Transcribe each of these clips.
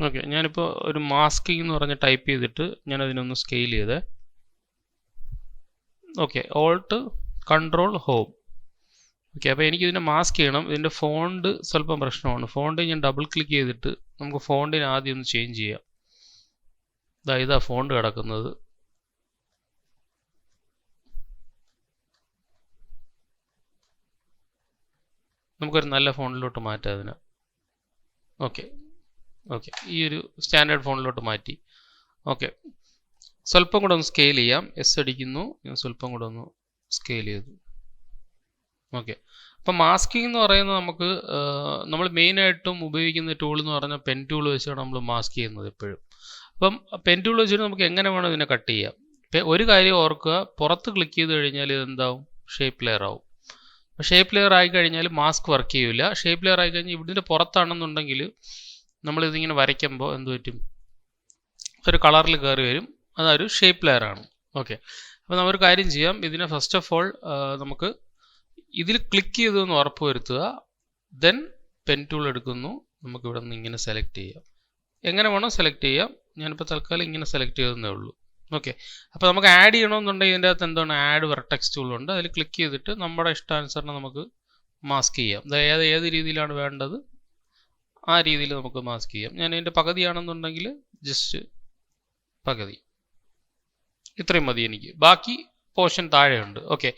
Okay, ഞാനിപ്പോൾ ഒരു masking എന്ന് പറഞ്ഞ് ടൈപ്പ് ചെയ്തിട്ട് ഞാനതിനൊന്ന് സ്കെയിൽ ചെയ്തേ. Okay, Alt control home. Okay, അപ്പോൾ എനിക്കിതിനെ മാസ്ക് ചെയ്യണം. ഇതിൻ്റെ ഫോണ്ട് സ്വല്പം പ്രശ്നമാണ്. ഫോണ്ട് ഞാൻ ഡബിൾ ക്ലിക്ക് ചെയ്തിട്ട് നമുക്ക് ഫോണ്ടിന് ആദ്യം ഒന്ന് ചേഞ്ച് ചെയ്യാം. ഇതാ ഫോണ്ട് കിടക്കുന്നത്. നമുക്കൊരു നല്ല ഫോണിലോട്ട് മാറ്റാം അതിനെ. ഓക്കെ, ഈ ഒരു സ്റ്റാൻഡേർഡ് ഫോണിലോട്ട് മാറ്റി. ഓക്കെ, സ്വല്പം കൂടെ ഒന്ന് സ്കെയിൽ ചെയ്യാം. എസ് അടിക്കുന്നു, ഞാൻ സ്വല്പം കൂടെ ഒന്ന് സ്കെയിൽ ചെയ്തു. ഓക്കെ, അപ്പം മാസ്കിംഗ് എന്ന് പറയുന്നത് നമുക്ക് നമ്മൾ മെയിനായിട്ടും ഉപയോഗിക്കുന്ന ടൂൾ എന്ന് പറഞ്ഞാൽ പെൻ ടൂൾ വെച്ചാണ് നമ്മൾ മാസ്ക് ചെയ്യുന്നത് എപ്പോഴും. അപ്പം പെൻ ടൂൾ വെച്ചിട്ട് നമുക്ക് എങ്ങനെ വേണം ഇതിനെ കട്ട് ചെയ്യാം. ഒരു കാര്യം ഓർക്കുക, പുറത്ത് ക്ലിക്ക് ചെയ്ത് കഴിഞ്ഞാൽ ഇതെന്താവും, ഷേപ്പ് ലെയർ ആവും. ഷേപ്പ് ലെയർ ആയി കഴിഞ്ഞാൽ മാസ്ക് വർക്ക് ചെയ്യില്ല. ഷേപ്പ് ലെയർ ആയി കഴിഞ്ഞാൽ ഇതിൻ്റെ പുറത്താണെന്നുണ്ടെങ്കിൽ നമ്മളിതിങ്ങനെ വരയ്ക്കുമ്പോൾ എന്ത് പറ്റും, ഒരു കളറിൽ കയറി വരും. അതൊരു ഷേപ്പ് ലെയർ ആണ്. ഓക്കെ, അപ്പോൾ നമ്മളൊരു കാര്യം ചെയ്യാം. ഇതിനെ ഫസ്റ്റ് ഓഫ് ഓൾ നമുക്ക് ഇതിൽ ക്ലിക്ക് ചെയ്തെന്ന് ഉറപ്പ് വരുത്തുക. ദെൻ പെൻ ടൂൾ എടുക്കുന്നു. നമുക്ക് ഇവിടെ നിന്ന് ഇങ്ങനെ സെലക്ട് ചെയ്യാം. എങ്ങനെ വേണോ സെലക്ട് ചെയ്യാം. ഞാനിപ്പോൾ തൽക്കാലം ഇങ്ങനെ സെലക്ട് ചെയ്തതേ ഉള്ളൂ. ഓക്കെ, അപ്പോൾ നമുക്ക് ആഡ് ചെയ്യണമെന്നുണ്ടെങ്കിൽ ഇതിൻ്റെ അകത്ത് എന്താണ്, ആഡ് വെർട്ടെക്സ് ടൂൾ ഉണ്ട്. അതിൽ ക്ലിക്ക് ചെയ്തിട്ട് നമ്മുടെ ഇഷ്ടാനുസരണം നമുക്ക് മാസ്ക് ചെയ്യാം. അതായത് ഏത് രീതിയിലാണ് വേണ്ടത് ആ രീതിയിൽ നമുക്ക് മാസ്ക് ചെയ്യാം. ഞാൻ ഇതിൻ്റെ പകുതിയാണെന്നുണ്ടെങ്കിൽ ജസ്റ്റ് പകുതി, ഇത്രയും മതി എനിക്ക്. ബാക്കി പോർഷൻ താഴെയുണ്ട്. ഓക്കെ,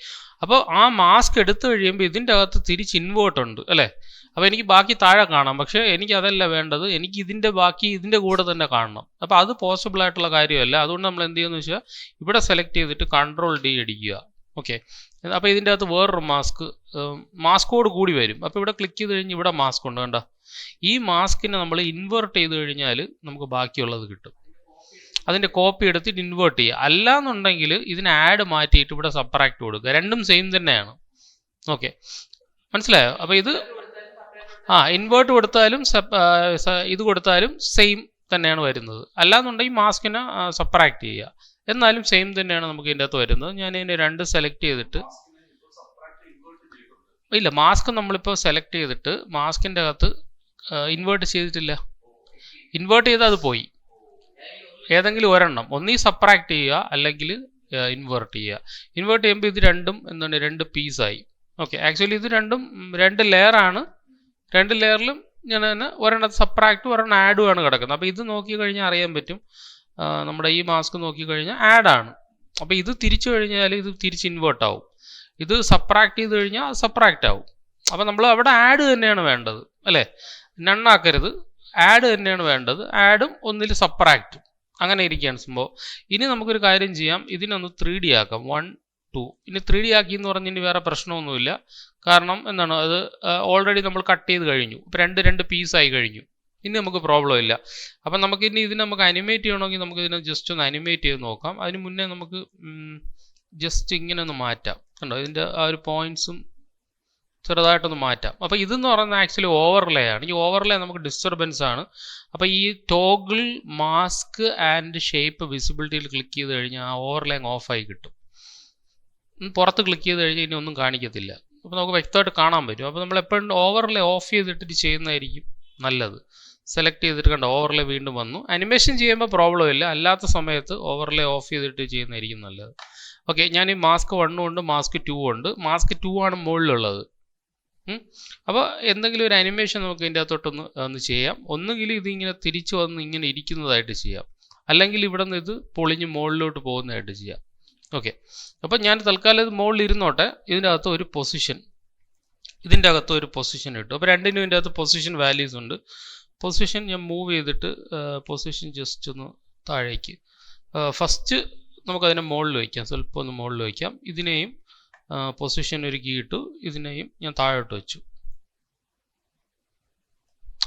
അപ്പോൾ ആ മാസ്ക് എടുത്തു കഴിയുമ്പോൾ ഇതിൻ്റെ അകത്ത് തിരിച്ച് ഇൻവേർട്ട് ഉണ്ട് അല്ലേ. അപ്പോൾ എനിക്ക് ബാക്കി താഴെ കാണാം. പക്ഷേ എനിക്ക് അതല്ല വേണ്ടത്, എനിക്ക് ഇതിൻ്റെ ബാക്കി ഇതിൻ്റെ കൂടെ തന്നെ കാണണം. അപ്പോൾ അത് പോസിബിൾ ആയിട്ടുള്ള കാര്യമല്ല. അതുകൊണ്ട് നമ്മൾ എന്ത് ചെയ്യുമെന്ന് വെച്ചാൽ ഇവിടെ സെലക്ട് ചെയ്തിട്ട് കൺട്രോൾ ഡി അടിക്കുക. ഓക്കെ, അപ്പോൾ ഇതിൻ്റെ അകത്ത് വേറൊരു മാസ്കോട് കൂടി വരും. അപ്പോൾ ഇവിടെ ക്ലിക്ക് ചെയ്ത് കഴിഞ്ഞ് ഇവിടെ മാസ്ക് ഉണ്ട്, കണ്ടോ. ഈ മാസ്കിനെ നമ്മൾ ഇൻവേർട്ട് ചെയ്ത് കഴിഞ്ഞാൽ നമുക്ക് ബാക്കിയുള്ളത് കിട്ടും. അതിൻ്റെ കോപ്പി എടുത്തിട്ട് ഇൻവേർട്ട് ചെയ്യുക. അല്ലാന്നുണ്ടെങ്കിൽ ഇതിന് ആഡ് മാറ്റിയിട്ട് ഇവിടെ സബ്ട്രാക്ട് കൊടുക്കുക. രണ്ടും സെയിം തന്നെയാണ്. ഓക്കെ, മനസ്സിലായോ. അപ്പോൾ ഇത് ഇൻവേർട്ട് കൊടുത്താലും ഇത് കൊടുത്താലും സെയിം തന്നെയാണ് വരുന്നത്. അല്ലാന്നുണ്ടെങ്കിൽ മാസ്കിനെ സബ്ട്രാക്ട് ചെയ്യുക. എന്നാലും സെയിം തന്നെയാണ് നമുക്ക് ഇതിൻ്റെ അകത്ത് വരുന്നത്. ഞാൻ ഇതിൻ്റെ രണ്ട് സെലക്ട് ചെയ്തിട്ട്, ഇല്ല, മാസ്ക് നമ്മളിപ്പോൾ സെലക്ട് ചെയ്തിട്ട് മാസ്കിൻ്റെ അകത്ത് ഇൻവേർട്ട് ചെയ്തിട്ടില്ല. ഇൻവേർട്ട് ചെയ്താൽ അത് പോയി. ഏതെങ്കിലും ഒരെണ്ണം ഒന്നീ സബ്ട്രാക്ട് ചെയ്യുക അല്ലെങ്കിൽ ഇൻവേർട്ട് ചെയ്യുക. ഇൻവേർട്ട് ചെയ്യുമ്പോൾ ഇത് രണ്ടും എന്താണ്, രണ്ട് പീസായി. ഓക്കെ, ആക്ച്വലി ഇത് രണ്ടും രണ്ട് ലെയറാണ്. രണ്ട് ലെയറിലും ഞാൻ തന്നെ ഒരെണ്ണത്ത് സബ്ട്രാക്റ്റും ഒരെണ്ണം ആഡും ആണ് കിടക്കുന്നത്. അപ്പോൾ ഇത് നോക്കി കഴിഞ്ഞാൽ അറിയാൻ പറ്റും, നമ്മുടെ ഈ മാസ്ക് നോക്കി കഴിഞ്ഞാൽ ആഡാണ്. അപ്പോൾ ഇത് തിരിച്ചു കഴിഞ്ഞാൽ ഇത് തിരിച്ച് ഇൻവേർട്ട് ആവും. ഇത് സബ്ട്രാക്ട് ചെയ്ത് കഴിഞ്ഞാൽ സബ്ട്രാക്റ്റ് ആവും. അപ്പോൾ നമ്മൾ അവിടെ ആഡ് തന്നെയാണ് വേണ്ടത് അല്ലേ, നണ്ണാക്കരുത്. ആഡ് തന്നെയാണ് വേണ്ടത്. ആഡും ഒന്നിൽ സബ്ട്രാക്റ്റും, അങ്ങനെ ഇരിക്കുകയാണ് സംഭവം. ഇനി നമുക്കൊരു കാര്യം ചെയ്യാം, ഇതിനൊന്ന് 3D ആക്കാം. 1, 2. ഇനി 3D ആക്കി എന്ന് പറഞ്ഞിട്ട് വേറെ പ്രശ്നമൊന്നുമില്ല. കാരണം എന്താണ്, അത് ഓൾറെഡി നമ്മൾ കട്ട് ചെയ്ത് കഴിഞ്ഞു. ഇപ്പോൾ രണ്ട് പീസായി കഴിഞ്ഞു. ഇനി നമുക്ക് പ്രോബ്ലം ഇല്ല. അപ്പം നമുക്ക് ഇനി ഇതിനെ നമുക്ക് അനിമേറ്റ് ചെയ്യണമെങ്കിൽ നമുക്ക് ഇതിനെ ജസ്റ്റ് ഒന്ന് അനിമേറ്റ് ചെയ്ത് നോക്കാം. അതിന് മുന്നേ നമുക്ക് ജസ്റ്റ് ഇങ്ങനെ ഒന്ന് മാറ്റാം. കണ്ടോ, ഇതിൻ്റെ ആ ഒരു പോയിൻറ്സും ചെറുതായിട്ടൊന്ന് മാറ്റാം. അപ്പോൾ ഇതെന്ന് പറയുന്നത് ആക്ച്വലി ഓവർലേ ആണ്. ഈ ഓവർലേ നമുക്ക് ഡിസ്റ്റർബൻസ് ആണ്. അപ്പോൾ ഈ ടോഗിൾ മാസ്ക് ആൻഡ് ഷേപ്പ് വിസിബിലിറ്റിയിൽ ക്ലിക്ക് ചെയ്ത് കഴിഞ്ഞാൽ ആ ഓവർലേ ഓഫായി കിട്ടും. പുറത്ത് ക്ലിക്ക് ചെയ്ത് കഴിഞ്ഞാൽ ഇനി ഒന്നും കാണിക്കത്തില്ല. അപ്പോൾ നമുക്ക് വ്യക്തമായിട്ട് കാണാൻ പറ്റും. അപ്പോൾ നമ്മൾ എപ്പോഴും ഓവർലേ ഓഫ് ചെയ്തിട്ട് ചെയ്യുന്നതായിരിക്കും നല്ലത്. സെലക്ട് ചെയ്തിട്ട് കണ്ടോ, ഓവർലേ വീണ്ടും വന്നു. അനിമേഷൻ ചെയ്യുമ്പോൾ പ്രോബ്ലം ഇല്ല. അല്ലാത്ത സമയത്ത് ഓവർലേ ഓഫ് ചെയ്തിട്ട് ചെയ്യുന്നതായിരിക്കും നല്ലത്. ഓക്കെ, ഞാൻ ഈ മാസ്ക് 1 ഉണ്ട്, മാസ്ക് 2 ഉണ്ട്. മാസ്ക് 2 ആണ് മുകളിലുള്ളത്. അപ്പോൾ എന്തെങ്കിലും ഒരു അനിമേഷൻ നമുക്ക് ഇതിൻ്റെ അകത്തോട്ടൊന്ന് ചെയ്യാം. ഒന്നുകിൽ ഇതിങ്ങനെ തിരിച്ചു വന്ന് ഇങ്ങനെ ഇരിക്കുന്നതായിട്ട് ചെയ്യാം, അല്ലെങ്കിൽ ഇവിടെ നിന്ന് ഇത് പൊളിഞ്ഞ് മുകളിലോട്ട് പോകുന്നതായിട്ട് ചെയ്യാം. ഓക്കെ, അപ്പോൾ ഞാൻ തൽക്കാലം ഇത് മുകളിൽ ഇരുന്നോട്ടെ. ഇതിൻ്റെ അകത്ത് ഒരു പൊസിഷൻ ഇട്ടു. അപ്പോൾ രണ്ടിനും ഇതിൻ്റെ അകത്ത് പൊസിഷൻ വാല്യൂസ് ഉണ്ട്. പൊസിഷൻ ഞാൻ മൂവ് ചെയ്തിട്ട് പൊസിഷൻ ജസ്റ്റ് ഒന്ന് താഴേക്ക്, ഫസ്റ്റ് നമുക്കതിനെ മുകളിൽ വയ്ക്കാം. സ്വല്പം ഒന്ന് മുകളിൽ വയ്ക്കാം. ഇതിനെയും പൊസിഷൻ ഒരു കീ ഇട്ടു. ഇതിനെയും ഞാൻ താഴോട്ട് വെച്ചു.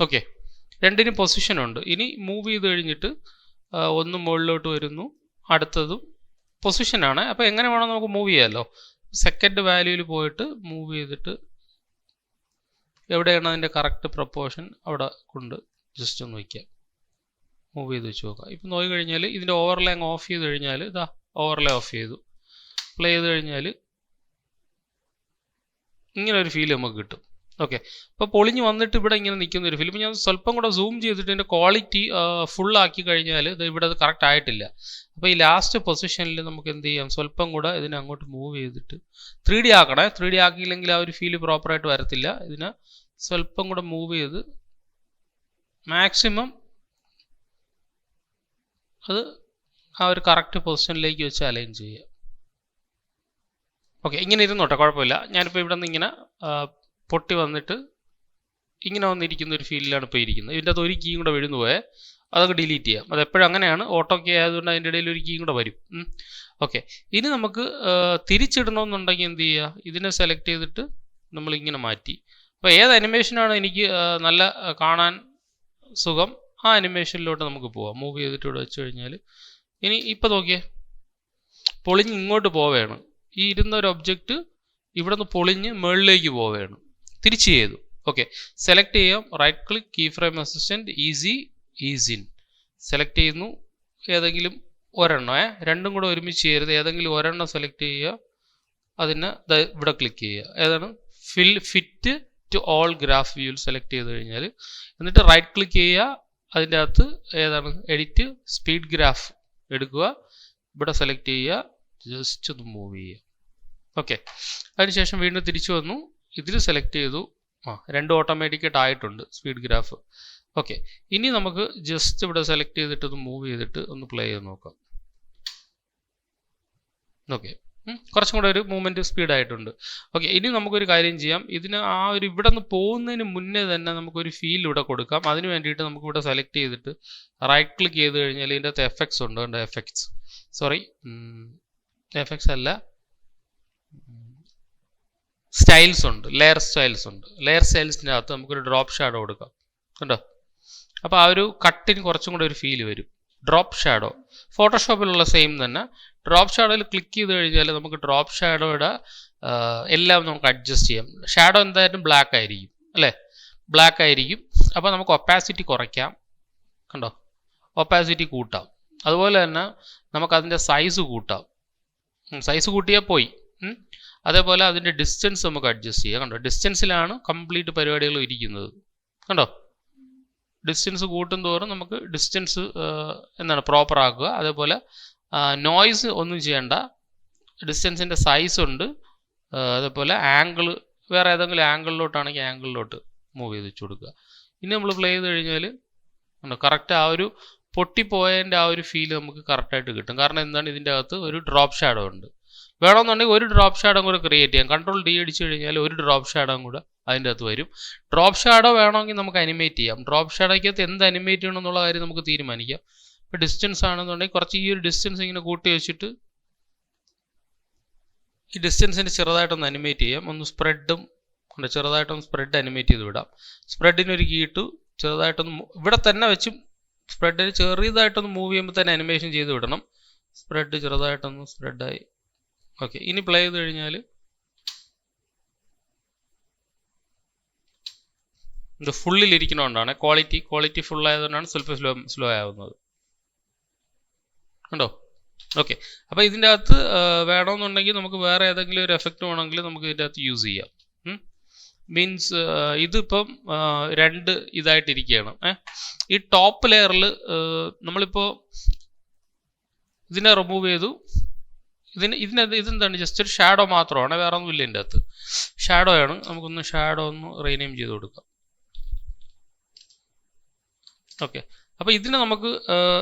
ഓക്കെ, രണ്ടിനും പൊസിഷൻ ഉണ്ട്. ഇനി മൂവ് ചെയ്ത് കഴിഞ്ഞിട്ട് ഒന്ന് മുകളിലോട്ട് വരുന്നു, അടുത്തതും പൊസിഷനാണ്. അപ്പോൾ എങ്ങനെ വേണം നമുക്ക് മൂവ് ചെയ്യാമല്ലോ. സെക്കൻഡ് വാല്യൂവിൽ പോയിട്ട് മൂവ് ചെയ്തിട്ട് എവിടെയാണ് അതിൻ്റെ കറക്റ്റ് പ്രൊപ്പോർഷൻ അവിടെ കൊണ്ട് ജസ്റ്റ് ഒന്ന് വയ്ക്കാം. മൂവ് ചെയ്ത് വെച്ച് നോക്കാം. ഇപ്പം നോക്കി കഴിഞ്ഞാൽ ഇതിൻ്റെ ഓവർലേ അങ്ങ് ഓഫ് ചെയ്ത് കഴിഞ്ഞാൽ ഇതാ ഓവർലേ ഓഫ് ചെയ്തു. പ്ലേ ചെയ്ത് കഴിഞ്ഞാൽ ഇങ്ങനെ ഒരു ഫീൽ നമുക്ക് കിട്ടും. ഓക്കെ, അപ്പോൾ പൊളിഞ്ഞ് വന്നിട്ട് ഇവിടെ ഇങ്ങനെ നിൽക്കുന്ന ഒരു ഫിലിം. ഞാൻ സ്വല്പം കൂടെ സൂം ചെയ്തിട്ട് ഇതിൻ്റെ ക്വാളിറ്റി ഫുള്ളാക്കി കഴിഞ്ഞാൽ ഇത് ഇവിടെ അത് കറക്റ്റ് ആയിട്ടില്ല. അപ്പോൾ ഈ ലാസ്റ്റ് പൊസിഷനിൽ നമുക്ക് എന്ത് ചെയ്യാം, സ്വല്പം കൂടെ ഇതിനെ അങ്ങോട്ട് മൂവ് ചെയ്തിട്ട് 3D ആക്കണേ. 3D ആക്കിയില്ലെങ്കിൽ ആ ഒരു ഫീല് പ്രോപ്പറായിട്ട് വരത്തില്ല. ഇതിനെ സ്വല്പം കൂടെ മൂവ് ചെയ്ത് മാക്സിമം അത് ആ ഒരു കറക്റ്റ് പൊസിഷനിലേക്ക് വെച്ച് അലൈൻ ചെയ്യുക. ഓക്കെ, ഇങ്ങനെ ഇരുന്നോട്ടെ, കുഴപ്പമില്ല. ഞാനിപ്പോൾ ഇവിടെ നിന്ന് ഇങ്ങനെ പൊട്ടി വന്നിട്ട് ഇങ്ങനെ വന്നിരിക്കുന്ന ഒരു ഫീലിലാണ് ഇപ്പോൾ ഇരിക്കുന്നത്. ഇതിൻ്റെ അകത്ത് ഒരു കീ കൂടെ വീഴുന്നു പോയാൽ അതൊക്കെ ഡിലീറ്റ് ചെയ്യാം. അതെപ്പോഴും അങ്ങനെയാണ്, ഓട്ടോ കീ ആയതുകൊണ്ട് അതിൻ്റെ ഇടയിൽ ഒരു കീ കൂടെ വരും. ഓക്കെ, ഇനി നമുക്ക് തിരിച്ചിടണമെന്നുണ്ടെങ്കിൽ എന്ത് ചെയ്യുക, ഇതിനെ സെലക്ട് ചെയ്തിട്ട് നമ്മളിങ്ങനെ മാറ്റി. അപ്പോൾ ഏത് അനിമേഷനാണ് എനിക്ക് നല്ല കാണാൻ സുഖം, ആ അനിമേഷനിലോട്ട് നമുക്ക് പോവാം. മൂവ് ചെയ്തിട്ട് ഇവിടെ വെച്ച് കഴിഞ്ഞാൽ ഇനി ഇപ്പോൾ നോക്കിയേ, പൊളിഞ്ഞ് ഇങ്ങോട്ട് പോവുകയാണ്. ഈ ഇരുന്ന ഒരു ഒബ്ജക്റ്റ് ഇവിടെ നിന്ന് പൊളിഞ്ഞ് മുകളിലേക്ക് പോവുകയാണ്. തിരിച്ച് ചെയ്തു. ഓക്കെ, സെലക്ട് ചെയ്യാം, right click, keyframe assistant, easy, ease in. Select ചെയ്യുന്നു ഏതെങ്കിലും ഒരെണ്ണം, രണ്ടും കൂടെ ഒരുമിച്ച് ചെയ്യരുത്, ഏതെങ്കിലും ഒരെണ്ണം സെലക്ട് ചെയ്യുക. അതിന് ഇവിടെ ക്ലിക്ക് ചെയ്യുക. ഏതാണ്, ഫിറ്റ് ടു ഓൾ ഗ്രാഫ് വ്യൂവിൽ സെലക്ട് ചെയ്ത് കഴിഞ്ഞാൽ എന്നിട്ട് റൈറ്റ് ക്ലിക്ക് ചെയ്യുക. അതിൻ്റെ അകത്ത് ഏതാണ്, എഡിറ്റ് സ്പീഡ് ഗ്രാഫ് എടുക്കുക, ഇവിടെ സെലക്ട് ചെയ്യുക, ജസ്റ്റ് ഒന്ന് മൂവ് ചെയ്യുക. ഓക്കെ, അതിനുശേഷം വീണ്ടും തിരിച്ചു വന്നു, ഇതിൽ സെലക്ട് ചെയ്തു. രണ്ടും ഓട്ടോമാറ്റിക്കായിട്ട് ആയിട്ടുണ്ട് സ്പീഡ് ഗ്രാഫ്. ഓക്കെ, ഇനി നമുക്ക് ജസ്റ്റ് ഇവിടെ സെലക്ട് ചെയ്തിട്ട് ഒന്ന് മൂവ് ചെയ്തിട്ട് ഒന്ന് പ്ലേ ചെയ്ത് നോക്കാം. ഓക്കെ, കുറച്ചും കൂടെ ഒരു മൂവ്മെൻറ്റ് സ്പീഡായിട്ടുണ്ട്. ഓക്കെ, ഇനി നമുക്കൊരു കാര്യം ചെയ്യാം. ഇതിന് ആ ഒരു ഇവിടെ നിന്ന് പോകുന്നതിന് മുന്നേ തന്നെ നമുക്കൊരു ഫീൽ ഇവിടെ കൊടുക്കാം. അതിന് വേണ്ടിയിട്ട് നമുക്ക് ഇവിടെ സെലക്ട് ചെയ്തിട്ട് റൈറ്റ് ക്ലിക്ക് ചെയ്ത് കഴിഞ്ഞാൽ ഇതിൻ്റെ അകത്ത് എഫക്ട്സ് ഉണ്ട്. ഉണ്ട് എഫക്ട്സ്, സോറി എഫക്ട്സ് അല്ല, സ്റ്റൈൽസ് ഉണ്ട്, ലെയർ സ്റ്റൈൽസ് ഉണ്ട്. ലെയർ സ്റ്റൈൽസിൻ്റെ അകത്ത് നമുക്കൊരു ഡ്രോപ്പ് ഷാഡോ കൊടുക്കാം. കണ്ടോ, അപ്പോൾ ആ ഒരു കട്ടിന് കുറച്ചും കൂടെ ഒരു ഫീൽ വരും. ഡ്രോപ്പ് ഷാഡോ ഫോട്ടോഷോപ്പിലുള്ള സെയിം തന്നെ. ഡ്രോപ്പ് ഷാഡോയിൽ ക്ലിക്ക് ചെയ്ത് കഴിഞ്ഞാൽ നമുക്ക് ഡ്രോപ്പ് ഷാഡോയുടെ എല്ലാം നമുക്ക് അഡ്ജസ്റ്റ് ചെയ്യാം. ഷാഡോ എന്തായാലും ബ്ലാക്ക് ആയിരിക്കും അല്ലേ, ബ്ലാക്ക് ആയിരിക്കും. അപ്പോൾ നമുക്ക് ഒപ്പാസിറ്റി കുറയ്ക്കാം. കണ്ടോ, ഒപ്പാസിറ്റി കൂട്ടാം. അതുപോലെ തന്നെ നമുക്കതിൻ്റെ സൈസ് കൂട്ടാം. സൈസ് കൂട്ടിയാൽ പോയി. അതേപോലെ അതിൻ്റെ ഡിസ്റ്റൻസ് നമുക്ക് അഡ്ജസ്റ്റ് ചെയ്യാം. കണ്ടോ, ഡിസ്റ്റൻസിലാണ് കംപ്ലീറ്റ് പരിപാടികൾ ഇരിക്കുന്നത്. കണ്ടോ, ഡിസ്റ്റൻസ് കൂട്ടും തോറും നമുക്ക് ഡിസ്റ്റൻസ് എന്താണ് പ്രോപ്പർ ആക്കുക. അതേപോലെ നോയ്സ് ഒന്നും ചെയ്യേണ്ട, ഡിസ്റ്റൻസിൻ്റെ സൈസ് ഉണ്ട്. അതേപോലെ ആംഗിൾ വേറെ ഏതെങ്കിലും ആംഗിളിലോട്ടാണെങ്കിൽ ആംഗിളിലോട്ട് മൂവ് ചെയ്ത് വെച്ച് കൊടുക്കുക. ഇനി നമ്മൾ പ്ലേ ചെയ്ത് കഴിഞ്ഞാൽ കറക്റ്റ് ആ ഒരു പൊട്ടിപ്പോയതിൻ്റെ ആ ഒരു ഫീൽ നമുക്ക് കറക്റ്റായിട്ട് കിട്ടും. കാരണം എന്താണ്, ഇതിൻ്റെ അകത്ത് ഒരു ഡ്രോപ്പ് ഷാഡോ ഉണ്ട്. വേണമെന്നുണ്ടെങ്കിൽ ഒരു ഡ്രോപ്പ് ഷാഡോ കൂടെ ക്രിയേറ്റ് ചെയ്യാം. കൺട്രോൾ ഡി അടിച്ചു കഴിഞ്ഞാൽ ഒരു ഡ്രോപ്പ് ഷാഡോ കൂടെ അതിൻ്റെ അകത്ത് വരും. ഡ്രോപ്പ് ഷാഡോ വേണമെങ്കിൽ നമുക്ക് അനിമേറ്റ് ചെയ്യാം. ഡ്രോപ്പ് ഷാഡോയ്ക്കകത്ത് എന്ത് അനിമേറ്റ് ചെയ്യണം എന്നുള്ള കാര്യം നമുക്ക് തീരുമാനിക്കാം. ഇപ്പോൾ ഡിസ്റ്റൻസ് ആണെന്നുണ്ടെങ്കിൽ കുറച്ച് ഈ ഒരു ഡിസ്റ്റൻസ് ഇങ്ങനെ കൂട്ടി വെച്ചിട്ട് ഈ ഡിസ്റ്റൻസിൻ്റെ ചെറുതായിട്ടൊന്ന് അനിമേറ്റ് ചെയ്യാം. ഒന്ന് സ്പ്രെഡും ഉണ്ട്, ചെറുതായിട്ടൊന്ന് സ്പ്രെഡ് അനിമേറ്റ് ചെയ്ത് വിടാം. സ്പ്രെഡിനൊരു കീ ഇട്ടു, ചെറുതായിട്ടൊന്ന് ഇവിടെ തന്നെ വെച്ചും സ്പ്രെഡിന് ചെറിയതായിട്ടൊന്ന് മൂവ് ചെയ്യുമ്പോൾ തന്നെ അനിമേഷൻ ചെയ്ത് വിടണം. സ്പ്രെഡ് ചെറുതായിട്ടൊന്ന് സ്പ്രെഡായി. ഓക്കെ, ഇനി പ്ലേ ചെയ്ത് കഴിഞ്ഞാൽ ഇത് ഫുള്ളിലിരിക്കുന്നതുകൊണ്ടാണ് ക്വാളിറ്റി ഫുള്ളായതുകൊണ്ടാണ് സ്വല്പം സ്ലോ ആവുന്നത്. കണ്ടോ, ഓക്കെ. അപ്പോൾ ഇതിൻ്റെ അകത്ത് വേണമെന്നുണ്ടെങ്കിൽ നമുക്ക് വേറെ ഏതെങ്കിലും ഒരു എഫക്റ്റ് വേണമെങ്കിൽ നമുക്ക് ഇതിൻ്റെ അകത്ത് യൂസ് ചെയ്യാം. മീൻസ് ഇതിപ്പം രണ്ട് ഇതായിട്ടിരിക്കുകയാണ്. ഈ ടോപ്പ് ലെയറിൽ നമ്മളിപ്പോൾ ഇതിനെ റിമൂവ് ചെയ്തു. ഇതെന്താണ്, ജസ്റ്റ് ഒരു ഷാഡോ മാത്രമാണ്, വേറെ ഒന്നുമില്ല ഇതിൻ്റെ അകത്ത്. ഷാഡോ ആണ്. നമുക്കൊന്ന് ഷാഡോ ഒന്ന് റീനെയിം ചെയ്ത് കൊടുക്കാം. ഓക്കെ, അപ്പോൾ ഇതിനെ നമുക്ക്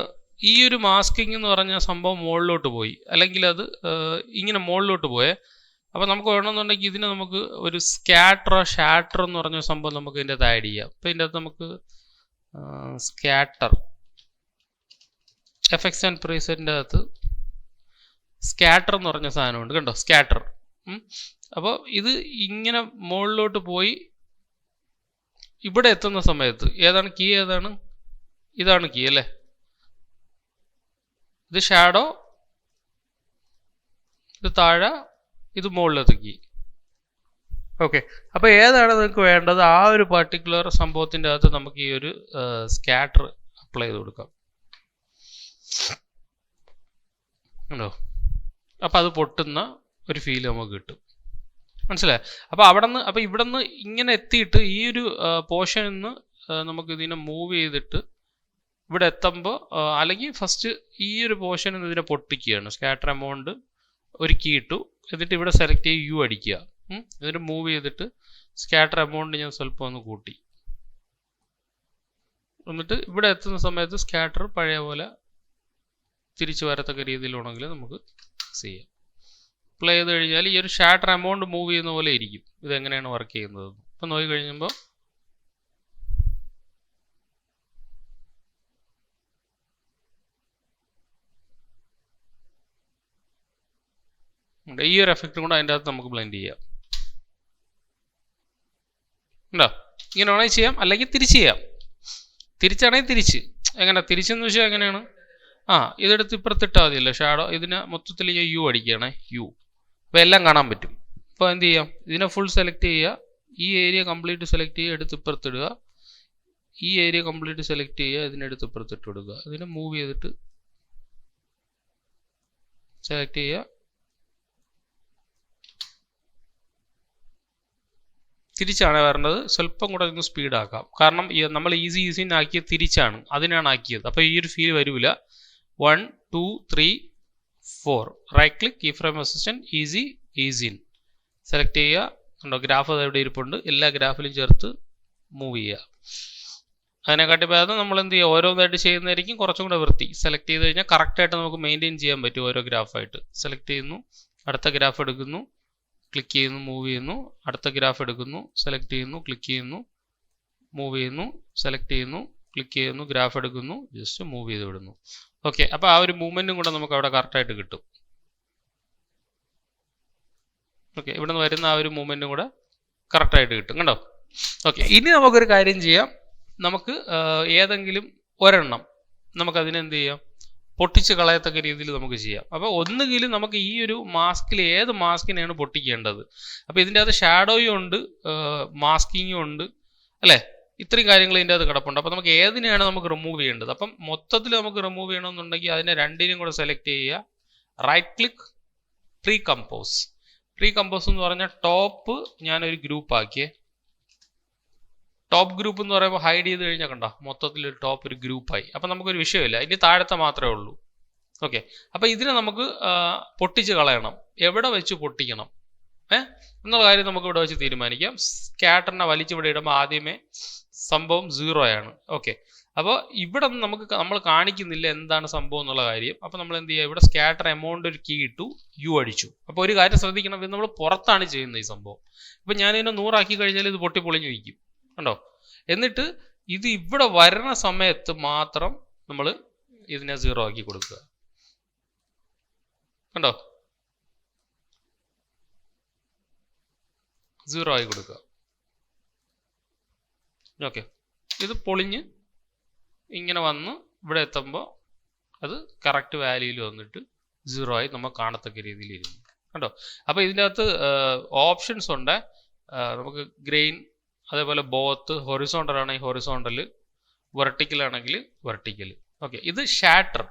ഈ ഒരു മാസ്കിംഗ് എന്ന് പറഞ്ഞ സംഭവം മുകളിലോട്ട് പോയി, അല്ലെങ്കിൽ അത് ഇങ്ങനെ മുകളിലോട്ട് പോയേ. അപ്പോൾ നമുക്ക് വേണമെന്നുണ്ടെങ്കിൽ ഇതിനെ നമുക്ക് ഒരു ഷാറ്റർ എന്ന് പറഞ്ഞ സംഭവം നമുക്ക് ഇതിൻ്റെ അകത്ത് ആഡ് ചെയ്യാം. അപ്പോൾ ഇതിൻ്റെ അകത്ത് നമുക്ക് സ്കാറ്റർ എഫക്ട്സ് ആൻഡ് പ്രീസെറ്റിൻ്റെ അകത്ത് സ്കാറ്റർ എന്ന് പറഞ്ഞ സാധനമുണ്ട്. കണ്ടോ, സ്കാറ്റർ. അപ്പോൾ ഇത് ഇങ്ങനെ മുകളിലോട്ട് പോയി ഇവിടെ എത്തുന്ന സമയത്ത് ഏതാണ് കീ, ഏതാണ്, ഇതാണ് കീ അല്ലേ. ഇത് ഷാഡോ, ഇത് താഴെ, ഇത് മുകളിലത്തെ കീ. ഓക്കെ, അപ്പോൾ ഏതാണ് നിങ്ങൾക്ക് വേണ്ടത് ആ ഒരു പർട്ടിക്കുലർ സംഭവത്തിൻ്റെ അകത്ത് നമുക്ക് ഈ ഒരു സ്കാറ്റർ അപ്ലൈ ചെയ്ത് കൊടുക്കാം. ഉണ്ടോ, അപ്പോൾ അത് പൊട്ടുന്ന ഒരു ഫീൽ നമുക്ക് കിട്ടും. മനസ്സിലായി? അപ്പോൾ ഇവിടെ നിന്ന് ഇങ്ങനെ എത്തിയിട്ട് ഈ ഒരു പോർഷനിൽ നിന്ന് നമുക്ക് ഇതിനെ മൂവ് ചെയ്തിട്ട് ഇവിടെ എത്തുമ്പോൾ അല്ലെങ്കിൽ ഫസ്റ്റ് ഈ ഒരു പോർഷനിൽ നിന്ന് ഇതിനെ പൊട്ടിക്കുകയാണ്. സ്കാറ്റർ എമൗണ്ട് ഒരു കീ ഇട്ടു, എന്നിട്ട് ഇവിടെ സെലക്ട് ചെയ്ത് യു അടിക്കുക. എന്നിട്ട് മൂവ് ചെയ്തിട്ട് സ്കാറ്റർ എമൗണ്ട് ഞാൻ സ്വല്പം ഒന്ന് കൂട്ടി, എന്നിട്ട് ഇവിടെ എത്തുന്ന സമയത്ത് സ്കാറ്റർ പഴയ പോലെ തിരിച്ചു വരത്തക്ക രീതിയിലാണെങ്കിൽ നമുക്ക് ചെയ്യാം. പ്ലേ ചെയ്ത് കഴിഞ്ഞാൽ ഈ ഒരു സ്കാറ്റർ എമൗണ്ട് മൂവ് ചെയ്യുന്ന പോലെ ഇരിക്കും. ഇതെങ്ങനെയാണ് വർക്ക് ചെയ്യുന്നത് ഇപ്പം നോക്കി കഴിയുമ്പോൾ ഈ ഒരു എഫക്റ്റും കൂടെ അതിൻ്റെ അകത്ത് നമുക്ക് ബ്ലെൻഡ് ചെയ്യാം. ഉണ്ടോ? ഇങ്ങനെ വേണമെങ്കിൽ ചെയ്യാം, അല്ലെങ്കിൽ തിരിച്ച് ചെയ്യാം. തിരിച്ചാണെങ്കിൽ തിരിച്ച്. എങ്ങനെ തിരിച്ചെന്ന് വെച്ചാൽ എങ്ങനെയാണ്? ഇതെടുത്ത് ഇപ്പുറത്തിട്ടാൽ മതിയല്ലോ ഷാഡോ. ഇതിനെ മൊത്തത്തിൽ ഞാൻ യു അടിക്കുകയാണേ, യു. അപ്പോൾ എല്ലാം കാണാൻ പറ്റും. അപ്പോൾ എന്ത് ചെയ്യാം? ഇതിനെ ഫുൾ സെലക്ട് ചെയ്യുക, ഈ ഏരിയ കംപ്ലീറ്റ് സെലക്ട് ചെയ്യുക, എടുത്ത് ഇപ്പുറത്തിടുക. ഈ ഏരിയ കംപ്ലീറ്റ് സെലക്ട് ചെയ്യുക, ഇതിനെടുത്ത് ഇപ്പുറത്തിട്ട് കൊടുക്കുക. ഇതിനെ മൂവ് ചെയ്തിട്ട് സെലക്ട് ചെയ്യുക, തിരിച്ചാണ് വരേണ്ടത്. സ്വല്പം കൂടെ ഒന്ന് സ്പീഡാക്കാം, കാരണം നമ്മൾ ഈസി ആക്കിയത് തിരിച്ചാണ്, അതിനാണ് ആക്കിയത്. അപ്പോൾ ഈ ഒരു ഫീൽ വരില്ല. 1 2 3 4 right click, keyframe assistant, easy in select ചെയ്യുക. കണ്ടോ, ഗ്രാഫ് എവിടെ ഇരിപ്പുണ്ട്, എല്ലാ ഗ്രാഫിലും ചേർത്ത് മൂവ് ചെയ്യുക. അതിനെക്കാട്ടി ഭേദം നമ്മൾ എന്ത് ചെയ്യുക, ഓരോന്നായിട്ട് ചെയ്യുന്നതായിരിക്കും കുറച്ചും കൂടെ വൃത്തി. സെലക്ട് ചെയ്ത് കഴിഞ്ഞാൽ കറക്റ്റായിട്ട് നമുക്ക് മെയിൻറ്റെയിൻ ചെയ്യാൻ പറ്റും ഓരോ ഗ്രാഫായിട്ട്. സെലക്ട് ചെയ്യുന്നു, അടുത്ത ഗ്രാഫ് എടുക്കുന്നു, ക്ലിക്ക് ചെയ്യുന്നു, മൂവ് ചെയ്യുന്നു, അടുത്ത ഗ്രാഫ് എടുക്കുന്നു, സെലക്ട് ചെയ്യുന്നു, ക്ലിക്ക് ചെയ്യുന്നു, മൂവ് ചെയ്യുന്നു, സെലക്ട് ചെയ്യുന്നു, ക്ലിക്ക് ചെയ്യുന്നു, ഗ്രാഫ് എടുക്കുന്നു, ജസ്റ്റ് മൂവ് ചെയ്ത് വിടുന്നു. ഓക്കെ, അപ്പോൾ ആ ഒരു മൂവ്മെൻറ്റും കൂടെ നമുക്ക് അവിടെ കറക്റ്റായിട്ട് കിട്ടും. ഓക്കെ, ഇവിടെ നിന്ന് വരുന്ന ആ ഒരു മൂവ്മെൻറ്റും കൂടെ കറക്റ്റായിട്ട് കിട്ടും. കണ്ടോ? ഓക്കെ, ഇനി നമുക്കൊരു കാര്യം ചെയ്യാം. നമുക്ക് ഏതെങ്കിലും ഒരെണ്ണം നമുക്കതിനെന്ത് ചെയ്യാം, പൊട്ടിച്ച് കളയത്തക്ക രീതിയിൽ നമുക്ക് ചെയ്യാം. അപ്പോൾ ഒന്നുകിലും നമുക്ക് ഈ ഒരു മാസ്കിൽ ഏത് മാസ്കിനെയാണ് പൊട്ടിക്കേണ്ടത്. അപ്പോൾ ഇതിൻ്റെ അകത്ത് ഷാഡോയും ഉണ്ട്, മാസ്കിങ്ങും ഉണ്ട്, അല്ലേ? ഇത്രയും കാര്യങ്ങൾ ഇതിൻ്റെ അകത്ത് കിടപ്പുണ്ട്. അപ്പോൾ നമുക്ക് ഏതിനെയാണ് നമുക്ക് റിമൂവ് ചെയ്യേണ്ടത്? അപ്പം മൊത്തത്തിൽ നമുക്ക് റിമൂവ് ചെയ്യണമെന്നുണ്ടെങ്കിൽ അതിനെ രണ്ടിനും കൂടെ സെലക്ട് ചെയ്യുക, right click, precompose. Precompose എന്ന് പറഞ്ഞാൽ ടോപ്പ് ഞാനൊരു ഗ്രൂപ്പ് ആക്കിയേ. ടോപ്പ് ഗ്രൂപ്പ് എന്ന് പറയുമ്പോൾ ഹൈഡ് ചെയ്ത് കഴിഞ്ഞാൽ കണ്ടോ, മൊത്തത്തിൽ ഒരു ടോപ്പ് ഒരു ഗ്രൂപ്പായി. അപ്പം നമുക്കൊരു വിഷയമില്ല, ഇനി താഴത്തെ മാത്രമേ ഉള്ളൂ. ഓക്കെ, അപ്പം ഇതിനെ നമുക്ക് പൊട്ടിച്ച് കളയണം. എവിടെ വെച്ച് പൊട്ടിക്കണം എന്നുള്ള കാര്യം നമുക്ക് ഇവിടെ വെച്ച് തീരുമാനിക്കാം. സ്കാറ്ററിനെ വലിച്ചിവിടെ ഇടുമ്പോൾ ആദ്യമേ സംഭവം 0 ആണ്. ഓക്കെ, അപ്പോൾ ഇവിടെ നമ്മൾ കാണിക്കുന്നില്ല എന്താണ് സംഭവം എന്നുള്ള കാര്യം. അപ്പോൾ നമ്മൾ എന്ത് ചെയ്യുക, ഇവിടെ സ്കാറ്റർ എമൗണ്ട് ഒരു കീ ഇട്ടു, യു അടിച്ചു. അപ്പോൾ ഒരു കാര്യം ശ്രദ്ധിക്കണം, ഇത് നമ്മൾ പുറത്താണ് ചെയ്യുന്നത് ഈ സംഭവം. ഇപ്പം ഞാനിതിനെ 100 ആക്കി കഴിഞ്ഞാൽ ഇത് പൊളിഞ്ഞു വയ്ക്കും. കണ്ടോ? എന്നിട്ട് ഇത് ഇവിടെ വരുന്ന സമയത്ത് മാത്രം നമ്മൾ ഇതിനെ 0 ആക്കി കൊടുക്കുക. കണ്ടോ? 0 ആക്കി കൊടുക്കുക. ഓക്കെ, ഇത് പൊളിഞ്ഞ് ഇങ്ങനെ വന്ന് ഇവിടെ എത്തുമ്പോൾ അത് കറക്റ്റ് വാല്യൂയിൽ വന്നിട്ട് 0 ആയി നമ്മൾ കാണത്തക്ക രീതിയിൽ ഇരുന്നു. കണ്ടോ? അപ്പോൾ ഇതിൻ്റെ അകത്ത് ഓപ്ഷൻസ് ഉണ്ട്. നമുക്ക് ഗ്രെയിൻ, അതേപോലെ ബോത്ത്, ഹൊറിസോണ്ടൽ ആണെങ്കിൽ ഹൊറിസോണ്ടൽ, വെർട്ടിക്കൽ ആണെങ്കിൽ വെർട്ടിക്കൽ. ഓക്കെ, ഇത് സ്കാറ്റർ.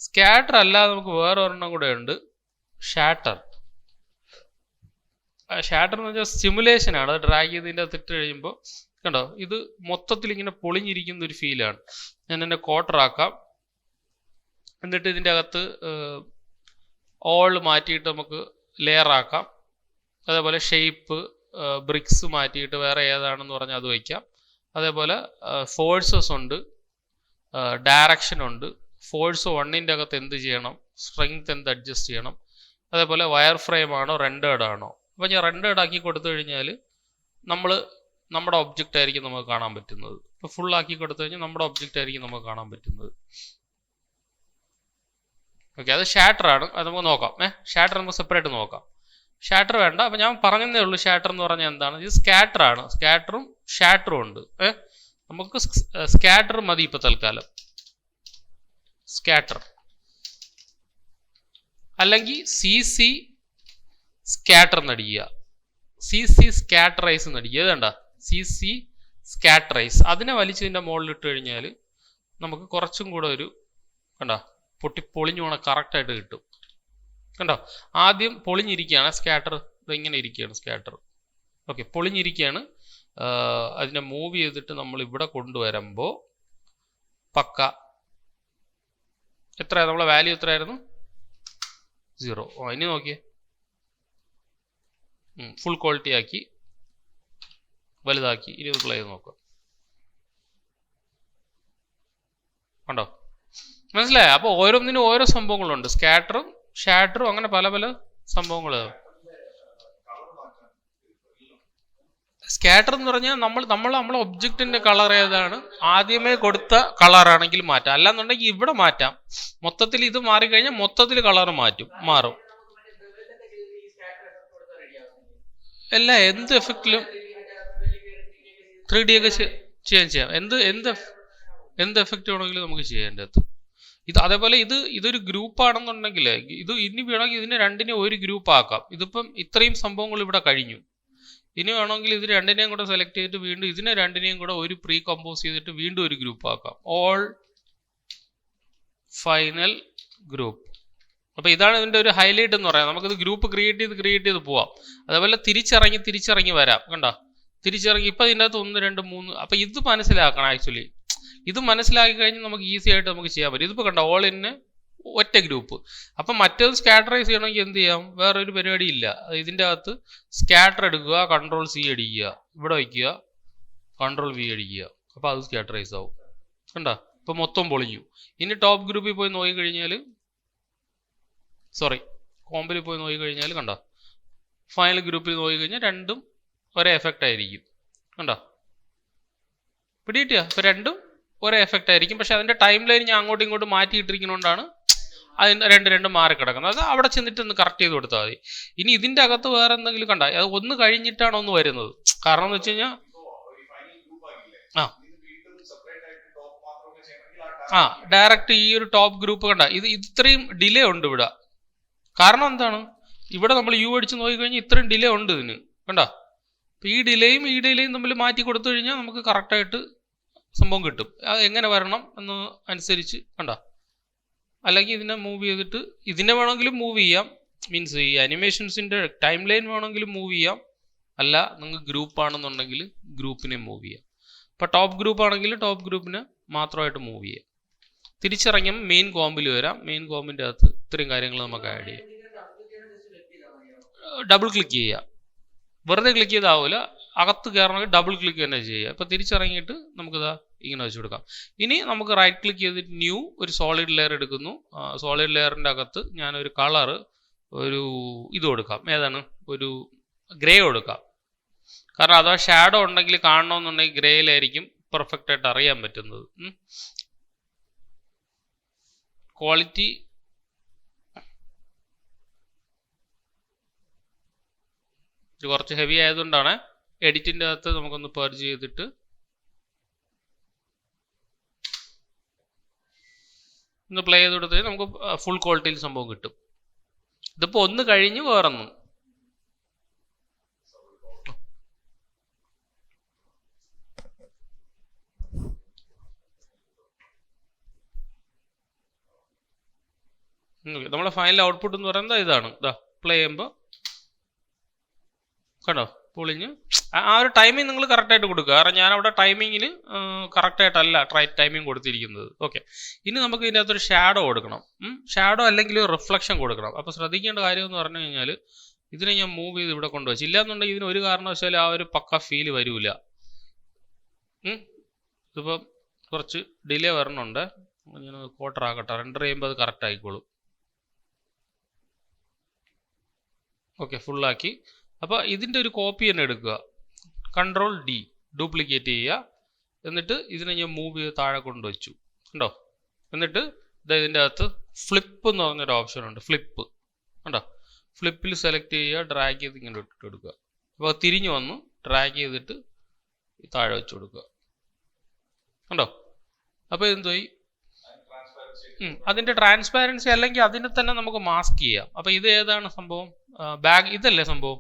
സ്കാറ്റർ അല്ലാതെ നമുക്ക് വേറെ ഒരെണ്ണം കൂടെ ഉണ്ട്, ഷാറ്റർ. ഷാറ്റർ എന്ന് വെച്ചാൽ സിമുലേഷൻ ആണ്. അത് ഡ്രാഗ് ചെയ്തതിൻ്റെ അകത്ത് ഇട്ട് കഴിയുമ്പോൾ കണ്ടോ, ഇത് മൊത്തത്തിൽ ഇങ്ങനെ പൊളിഞ്ഞിരിക്കുന്ന ഒരു ഫീലാണ്. ഞാൻ എന്നെ ക്വാർട്ടറാക്കാം, എന്നിട്ട് ഇതിൻ്റെ അകത്ത് ഓൾ മാറ്റിയിട്ട് നമുക്ക് ലെയർ ആക്കാം. അതേപോലെ ഷേപ്പ്, ബ്രിക്സ് മാറ്റിയിട്ട് വേറെ ഏതാണെന്ന് പറഞ്ഞാൽ അത് വയ്ക്കാം. അതേപോലെ ഫോഴ്സസ് ഉണ്ട്, ഡയറക്ഷൻ ഉണ്ട്. ഫോഴ്സ് 1ൻ്റെ അകത്ത് എന്ത് ചെയ്യണം, സ്ട്രെങ്ത് എന്ത് അഡ്ജസ്റ്റ് ചെയ്യണം. അതേപോലെ വയർ ഫ്രെയിം ആണോ റെൻഡേർഡ് ആണോ. അപ്പോൾ ഞാൻ റെൻഡേർഡ് ആക്കി കൊടുത്തു കഴിഞ്ഞാൽ നമ്മുടെ ഒബ്ജക്റ്റ് ആയിരിക്കും നമുക്ക് കാണാൻ പറ്റുന്നത്. ഇപ്പോൾ ഫുൾ ആക്കി കൊടുത്തു കഴിഞ്ഞാൽ നമ്മുടെ ഒബ്ജക്റ്റ് ആയിരിക്കും നമുക്ക് കാണാൻ പറ്റുന്നത്. ഓക്കെ, അത് ഷാറ്റർ ആണ്. അത് നമുക്ക് നോക്കാം. ഷാറ്റർ നമുക്ക് സെപ്പറേറ്റ് നോക്കാം. ഷാറ്റർ വേണ്ട, അപ്പം ഞാൻ പറഞ്ഞതേ ഉള്ളൂ. ഷാറ്റർ എന്ന് പറഞ്ഞാൽ എന്താണ്? ഇത് സ്കാറ്റർ ആണ്. സ്കാറ്ററും ഷാറ്ററും ഉണ്ട്. നമുക്ക് സ്കാറ്റർ മതി ഇപ്പം തൽക്കാലം. സ്കാറ്റർ അല്ലെങ്കിൽ CC സ്കാറ്റർ എന്നടിക്കുക, CC സ്കാറ്ററൈസ് എന്നടിക്കുക. ഏതാണ്ട CC സ്കാറ്ററൈസ്. അതിനെ വലിച്ചതിൻ്റെ മുകളിലിട്ട് കഴിഞ്ഞാൽ നമുക്ക് കുറച്ചും കൂടെ ഒരു കണ്ട പൊളിഞ്ഞു പോണ കറക്റ്റായിട്ട് കിട്ടും. കണ്ടോ, ആദ്യം പൊളിഞ്ഞിരിക്കുകയാണ് സ്കാറ്റർ, ഇതിങ്ങനെ ഇരിക്കുകയാണ് സ്കാറ്റർ. ഓക്കെ, പൊളിഞ്ഞിരിക്കുകയാണ്. അതിനെ മൂവ് ചെയ്തിട്ട് നമ്മൾ ഇവിടെ കൊണ്ടുവരുമ്പോൾ പക്ക എത്രയാണ് നമ്മളെ വാല്യൂ എത്രയായിരുന്നു? 0. ഇനി നോക്കിയേ, ഫുൾ ക്വാളിറ്റി ആക്കി വലുതാക്കി. ഇനി പ്ലേ ചെയ്ത് നോക്കാം. കണ്ടോ, മനസ്സിലായോ? അപ്പോൾ ഓരോന്നിനും ഓരോ സംഭവങ്ങളുണ്ട്. സ്കാറ്ററും ഷാറ്ററും അങ്ങനെ പല പല സംഭവങ്ങൾ. സ്കാറ്റർ എന്ന് പറഞ്ഞാൽ നമ്മളെ ഒബ്ജക്റ്റിന്റെ കളർ ഏതാണ് ആദ്യമേ കൊടുത്ത കളറാണെങ്കിൽ മാറ്റാം, അല്ലാന്നുണ്ടെങ്കിൽ ഇവിടെ മാറ്റാം. മൊത്തത്തിൽ ഇത് മാറിക്കഴിഞ്ഞാൽ മൊത്തത്തിൽ കളർ മാറും. എല്ലാ എന്ത് എഫക്റ്റിലും 3D ഒക്കെ ചെയ്യാം. എന്ത് എഫക്റ്റ് വേണമെങ്കിലും നമുക്ക് ചെയ്യേണ്ടത്. ഇത് അതേപോലെ ഇതൊരു ഗ്രൂപ്പ് ആണെന്നുണ്ടെങ്കിൽ ഇനി വേണമെങ്കിൽ ഇതിനെ രണ്ടിനെ ഒരു ഗ്രൂപ്പ് ആക്കാം. ഇതിപ്പം ഇത്രയും സംഭവങ്ങൾ ഇവിടെ കഴിഞ്ഞു. ഇനി വേണമെങ്കിൽ ഇത് രണ്ടിനെയും കൂടെ സെലക്ട് ചെയ്തിട്ട് വീണ്ടും ഇതിനെ രണ്ടിനെയും കൂടെ ഒരു പ്രീ കമ്പോസ് ചെയ്തിട്ട് വീണ്ടും ഒരു ഗ്രൂപ്പ് ആക്കാം. All final group. അപ്പോൾ ഇതാണ് ഇതിൻ്റെ ഒരു ഹൈലൈറ്റ് എന്ന് പറയാം. നമുക്കിത് ഗ്രൂപ്പ് ക്രിയേറ്റ് ചെയ്ത് പോവാം. അതേപോലെ തിരിച്ചിറങ്ങി വരാം. കണ്ടോ, തിരിച്ചിറങ്ങി ഇപ്പം ഇതിൻ്റെ അകത്ത് 1 2 3. അപ്പം ഇത് മനസ്സിലാക്കണം. ആക്ച്വലി ഇത് മനസ്സിലാക്കി കഴിഞ്ഞാൽ നമുക്ക് ഈസി ആയിട്ട് നമുക്ക് ചെയ്യാൻ പറ്റും. ഇതിപ്പോൾ കണ്ടോ, ഓൾ ഇൻ ഒറ്റ ഗ്രൂപ്പ്. അപ്പം മറ്റേത് സ്കാറ്ററൈസ് ചെയ്യണമെങ്കിൽ എന്ത് ചെയ്യാം? വേറൊരു പരിപാടി ഇല്ല. ഇതിൻ്റെ അകത്ത് സ്കാറ്റർ എടുക്കുക, Ctrl+C അടിക്കുക, ഇവിടെ വയ്ക്കുക, Ctrl+V അടിക്കുക. അപ്പോൾ അത് സ്കാറ്ററൈസ് ആവും. കണ്ടോ, ഇപ്പം മൊത്തം പൊളിഞ്ഞു. ഇനി ടോപ്പ് ഗ്രൂപ്പിൽ പോയി നോക്കിക്കഴിഞ്ഞാൽ, കോമ്പിൽ പോയി നോക്കിക്കഴിഞ്ഞാൽ കണ്ടോ, ഫൈനൽ ഗ്രൂപ്പിൽ നോക്കിക്കഴിഞ്ഞാൽ രണ്ടും ഒരേ എഫക്റ്റ് ആയിരിക്കും. കണ്ടോ, പിടികിട്ടിയ? ഇപ്പം രണ്ടും ഒരേ എഫക്റ്റ് ആയിരിക്കും. പക്ഷെ അതിൻ്റെ ടൈം ലൈൻ ഞാൻ അങ്ങോട്ടും ഇങ്ങോട്ടും മാറ്റിയിട്ടിരിക്കുന്നതുകൊണ്ടാണ് അതിന് രണ്ടും മാറി കിടക്കുന്നത്. അത് അവിടെ ചെന്നിട്ട് ഒന്ന് കറക്റ്റ് ചെയ്ത് കൊടുത്താൽ മതി. ഇനി ഇതിൻ്റെ അകത്ത് വേറെ എന്തെങ്കിലും കണ്ട, അത് ഒന്ന് കഴിഞ്ഞിട്ടാണ് ഒന്ന് വരുന്നത്. കാരണം എന്ന് വെച്ച് കഴിഞ്ഞാൽ ഡയറക്റ്റ് ഈ ഒരു ടോപ്പ് ഗ്രൂപ്പ് കണ്ട, ഇത്രയും ഡിലേ ഉണ്ട് ഇവിടെ. കാരണം എന്താണ്? ഇവിടെ നമ്മൾ യു അടിച്ച് നോക്കിക്കഴിഞ്ഞാൽ ഇത്രയും ഡിലേ ഉണ്ട് ഇതിന്. കണ്ടോ, അപ്പം ഈ ഡിലേയും തമ്മിൽ മാറ്റി കൊടുത്തു കഴിഞ്ഞാൽ നമുക്ക് കറക്റ്റായിട്ട് സംഭവം കിട്ടും. അത് എങ്ങനെ വരണം എന്ന് അനുസരിച്ച് കണ്ടോ. അല്ലെങ്കിൽ ഇതിനെ മൂവ് ചെയ്തിട്ട് ഇതിനെ വേണമെങ്കിലും മൂവ് ചെയ്യാം. മീൻസ് ഈ അനിമേഷൻസിൻ്റെ ടൈം ലൈൻ വേണമെങ്കിലും മൂവ് ചെയ്യാം. അല്ല, നിങ്ങൾക്ക് ഗ്രൂപ്പ് ആണെന്നുണ്ടെങ്കിൽ ഗ്രൂപ്പിനെ മൂവ് ചെയ്യാം. ഇപ്പോൾ ടോപ്പ് ഗ്രൂപ്പ് ആണെങ്കിൽ ടോപ്പ് ഗ്രൂപ്പിനെ മാത്രമായിട്ട് മൂവ് ചെയ്യാം. തിരിച്ചിറങ്ങിയാൽ മെയിൻ കോമ്പിൽ വരാം. മെയിൻ കോമ്പിൻ്റെ അകത്ത് ഇത്രയും കാര്യങ്ങൾ നമുക്ക് ആഡ് ചെയ്യാം. ഡബിൾ ക്ലിക്ക് ചെയ്യുക. വെറുതെ ക്ലിക്ക് ചെയ്താവില്ല, അകത്ത് കയറണമെങ്കിൽ ഡബിൾ ക്ലിക്ക് തന്നെ ചെയ്യുക. ഇപ്പോൾ തിരിച്ചിറങ്ങിയിട്ട് നമുക്കിതാ ഇങ്ങനെ വെച്ച് കൊടുക്കാം. ഇനി നമുക്ക് റൈറ്റ് ക്ലിക്ക് ചെയ്തിട്ട് ന്യൂ ഒരു സോളിഡ് ലെയർ എടുക്കുന്നു. സോളിഡ് ലെയറിൻ്റെ അകത്ത് ഞാനൊരു കളറ് ഇത് കൊടുക്കാം. ഏതാണ്? ഒരു ഗ്രേ കൊടുക്കാം. കാരണം അഥവാ ഷാഡോ ഉണ്ടെങ്കിൽ കാണണമെന്നുണ്ടെങ്കിൽ ഗ്രേയിലായിരിക്കും പെർഫെക്റ്റ് ആയിട്ട് അറിയാൻ പറ്റുന്നത്. ക്വാളിറ്റി ഇത് കുറച്ച് ഹെവി ആയതുകൊണ്ടാണ്. എഡിറ്റിൻ്റെ അകത്ത് നമുക്കൊന്ന് പെർജ് ചെയ്തിട്ട് ഒന്ന് പ്ലേ ചെയ്ത് കൊടുത്താൽ നമുക്ക് ഫുൾ ക്വാളിറ്റിയിൽ സംഭവം കിട്ടും. ഇതിപ്പോൾ ഒന്ന് കഴിഞ്ഞ് വേറൊന്നും. നമ്മുടെ ഫൈനൽ ഔട്ട്പുട്ട് എന്ന് പറയുന്നത് ഇതാണ്. ഇതാ പ്ലേ ചെയ്യുമ്പോൾ കണ്ടോ, പൊളിഞ്ഞ്. ആ ഒരു ടൈമിങ് നിങ്ങൾ കറക്റ്റായിട്ട് കൊടുക്കുക. കാരണം ഞാൻ അവിടെ ടൈമിങ്ങിന് കറക്റ്റായിട്ടല്ല ടൈമിങ് കൊടുത്തിരിക്കുന്നത്. ഓക്കെ, ഇനി നമുക്ക് ഇതിൻ്റെ അകത്തൊരു ഷാഡോ കൊടുക്കണം. ഷാഡോ അല്ലെങ്കിൽ റിഫ്ലക്ഷൻ കൊടുക്കണം. അപ്പോൾ ശ്രദ്ധിക്കേണ്ട കാര്യം എന്ന് പറഞ്ഞു കഴിഞ്ഞാൽ ഇതിനെ ഞാൻ മൂവ് ചെയ്ത് ഇവിടെ കൊണ്ടുവച്ചു. ഇല്ലാന്നുണ്ടെങ്കിൽ ഇതിന് ഒരു കാരണവശാലും ആ ഒരു പക്ക ഫീൽ വരില്ല. ഇതിപ്പം കുറച്ച് ഡിലേ വരണുണ്ട്. ഞാൻ ക്വാർട്ടർ ആക്കട്ടെ, റെൻഡർ ചെയ്യുമ്പോൾ അത് കറക്റ്റ് ആയിക്കോളും. ഓക്കെ, ഫുള്ളാക്കി. അപ്പോൾ ഇതിൻ്റെ ഒരു കോപ്പി തന്നെ എടുക്കുക. Ctrl+D ഡ്യൂപ്ലിക്കേറ്റ് ചെയ്യുക. എന്നിട്ട് ഇതിനെ ഞാൻ മൂവ് ചെയ്ത് താഴെ കൊണ്ടുവച്ചു. കണ്ടോ, എന്നിട്ട് ഇതിൻ്റെ അകത്ത് ഫ്ലിപ്പ് എന്ന് പറഞ്ഞൊരു ഓപ്ഷൻ ഉണ്ട്. ഫ്ലിപ്പ് കണ്ടോ, ഫ്ലിപ്പിൽ സെലക്ട് ചെയ്യുക, ഡ്രാഗ് ചെയ്ത് ഇങ്ങനെ ഇട്ടിട്ട് കൊടുക്കുക. അപ്പോൾ തിരിഞ്ഞു വന്നു ഡ്രാഗ് ചെയ്തിട്ട് താഴെ വെച്ച് കൊടുക്കുക. കണ്ടോ, അപ്പോൾ എന്തായി? അതിൻ്റെ ട്രാൻസ്പാരൻസി അല്ലെങ്കിൽ അതിനെ തന്നെ നമുക്ക് മാസ്ക് ചെയ്യാം. അപ്പോൾ ഇത് ഏതാണ് സംഭവം? ബാഗ് ഇതല്ലേ സംഭവം,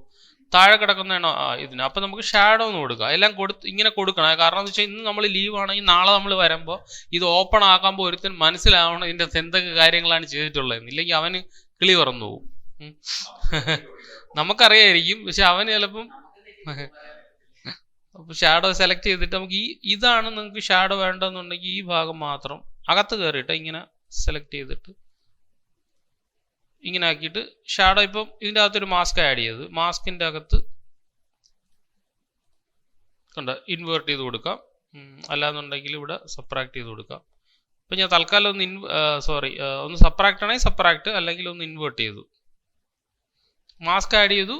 താഴെ കിടക്കുന്നതാണോ ഇതിന്? അപ്പോൾ നമുക്ക് ഷാഡോ ഒന്ന് കൊടുക്കുക. എല്ലാം ഇങ്ങനെ കൊടുക്കണം. കാരണം എന്ന് വെച്ചാൽ ഇന്ന് നമ്മൾ ലീവ് ആണെങ്കിൽ നാളെ നമ്മൾ വരുമ്പോൾ ഇത് ഓപ്പൺ ആക്കുമ്പോൾ ഒരുത്തൻ മനസ്സിലാവണം ഇതിൻ്റെ എന്തൊക്കെ കാര്യങ്ങളാണ് ചെയ്തിട്ടുള്ളതെന്ന്. ഇല്ലെങ്കിൽ അവന് കിളി പറന്നു പോകും. നമുക്കറിയായിരിക്കും, പക്ഷെ അവന് ചിലപ്പം ഷാഡോ സെലക്ട് ചെയ്തിട്ട് നമുക്ക് ഇതാണ് നിങ്ങൾക്ക് ഷാഡോ വേണ്ടെന്നുണ്ടെങ്കിൽ ഈ ഭാഗം മാത്രം അകത്ത് കയറിയിട്ട് ഇങ്ങനെ സെലക്ട് ചെയ്തിട്ട് ഇങ്ങനെ ആക്കിയിട്ട് ഷാഡോ ഇപ്പം ഇതിൻ്റെ അകത്തൊരു മാസ്ക് ആഡ് ചെയ്തത്, മാസ്കിൻ്റെ അകത്ത് കണ്ട ഇൻവേർട്ട് ചെയ്ത് കൊടുക്കാം, അല്ലാന്നുണ്ടെങ്കിൽ ഇവിടെ സബ്ട്രാക്ട് ചെയ്ത് കൊടുക്കാം. ഇപ്പം ഞാൻ തൽക്കാലം ഒന്ന് ഒന്ന് സബ്ട്രാക്ട് ആണെങ്കിൽ സബ്ട്രാക്ട്, അല്ലെങ്കിൽ ഒന്ന് ഇൻവേർട്ട് ചെയ്തു, മാസ്ക് ആഡ് ചെയ്തു.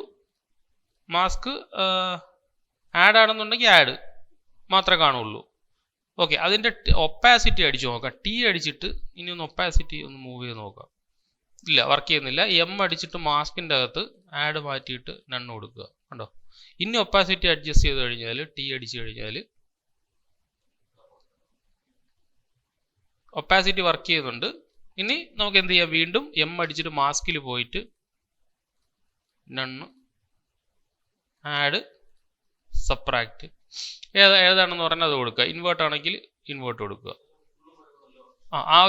മാസ്ക് ആഡ് ആണെന്നുണ്ടെങ്കിൽ ആഡ് മാത്രമേ കാണുള്ളൂ. ഓക്കെ, അതിൻ്റെ ഒപ്പാസിറ്റി അടിച്ച് നോക്കാം. ടി അടിച്ചിട്ട് ഇനി ഒന്ന് ഒപ്പാസിറ്റി ഒന്ന് മൂവ് ചെയ്ത് നോക്കാം. ഇല്ല, വർക്ക് ചെയ്യുന്നില്ല. അടിച്ചിട്ട് മാസ്കിൻ്റെ അകത്ത് ആഡ് മാറ്റിയിട്ട് നണ്ണ് കൊടുക്കുക. കണ്ടോ, ഇനി ഒപ്പാസിറ്റി അഡ്ജസ്റ്റ് ചെയ്ത് കഴിഞ്ഞാൽ ടി അടിച്ചു കഴിഞ്ഞാൽ ഒപ്പാസിറ്റി വർക്ക് ചെയ്യുന്നുണ്ട്. ഇനി നമുക്ക് എന്ത് ചെയ്യാം, വീണ്ടും അടിച്ചിട്ട് മാസ്കിൽ പോയിട്ട് നണ്ണ് ആഡ് സബ്ട്രാക്ട് ഏതാണെന്ന് പറഞ്ഞാൽ അത് കൊടുക്കുക. ഇൻവേർട്ട് ആണെങ്കിൽ ഇൻവേർട്ട് കൊടുക്കുക. ആ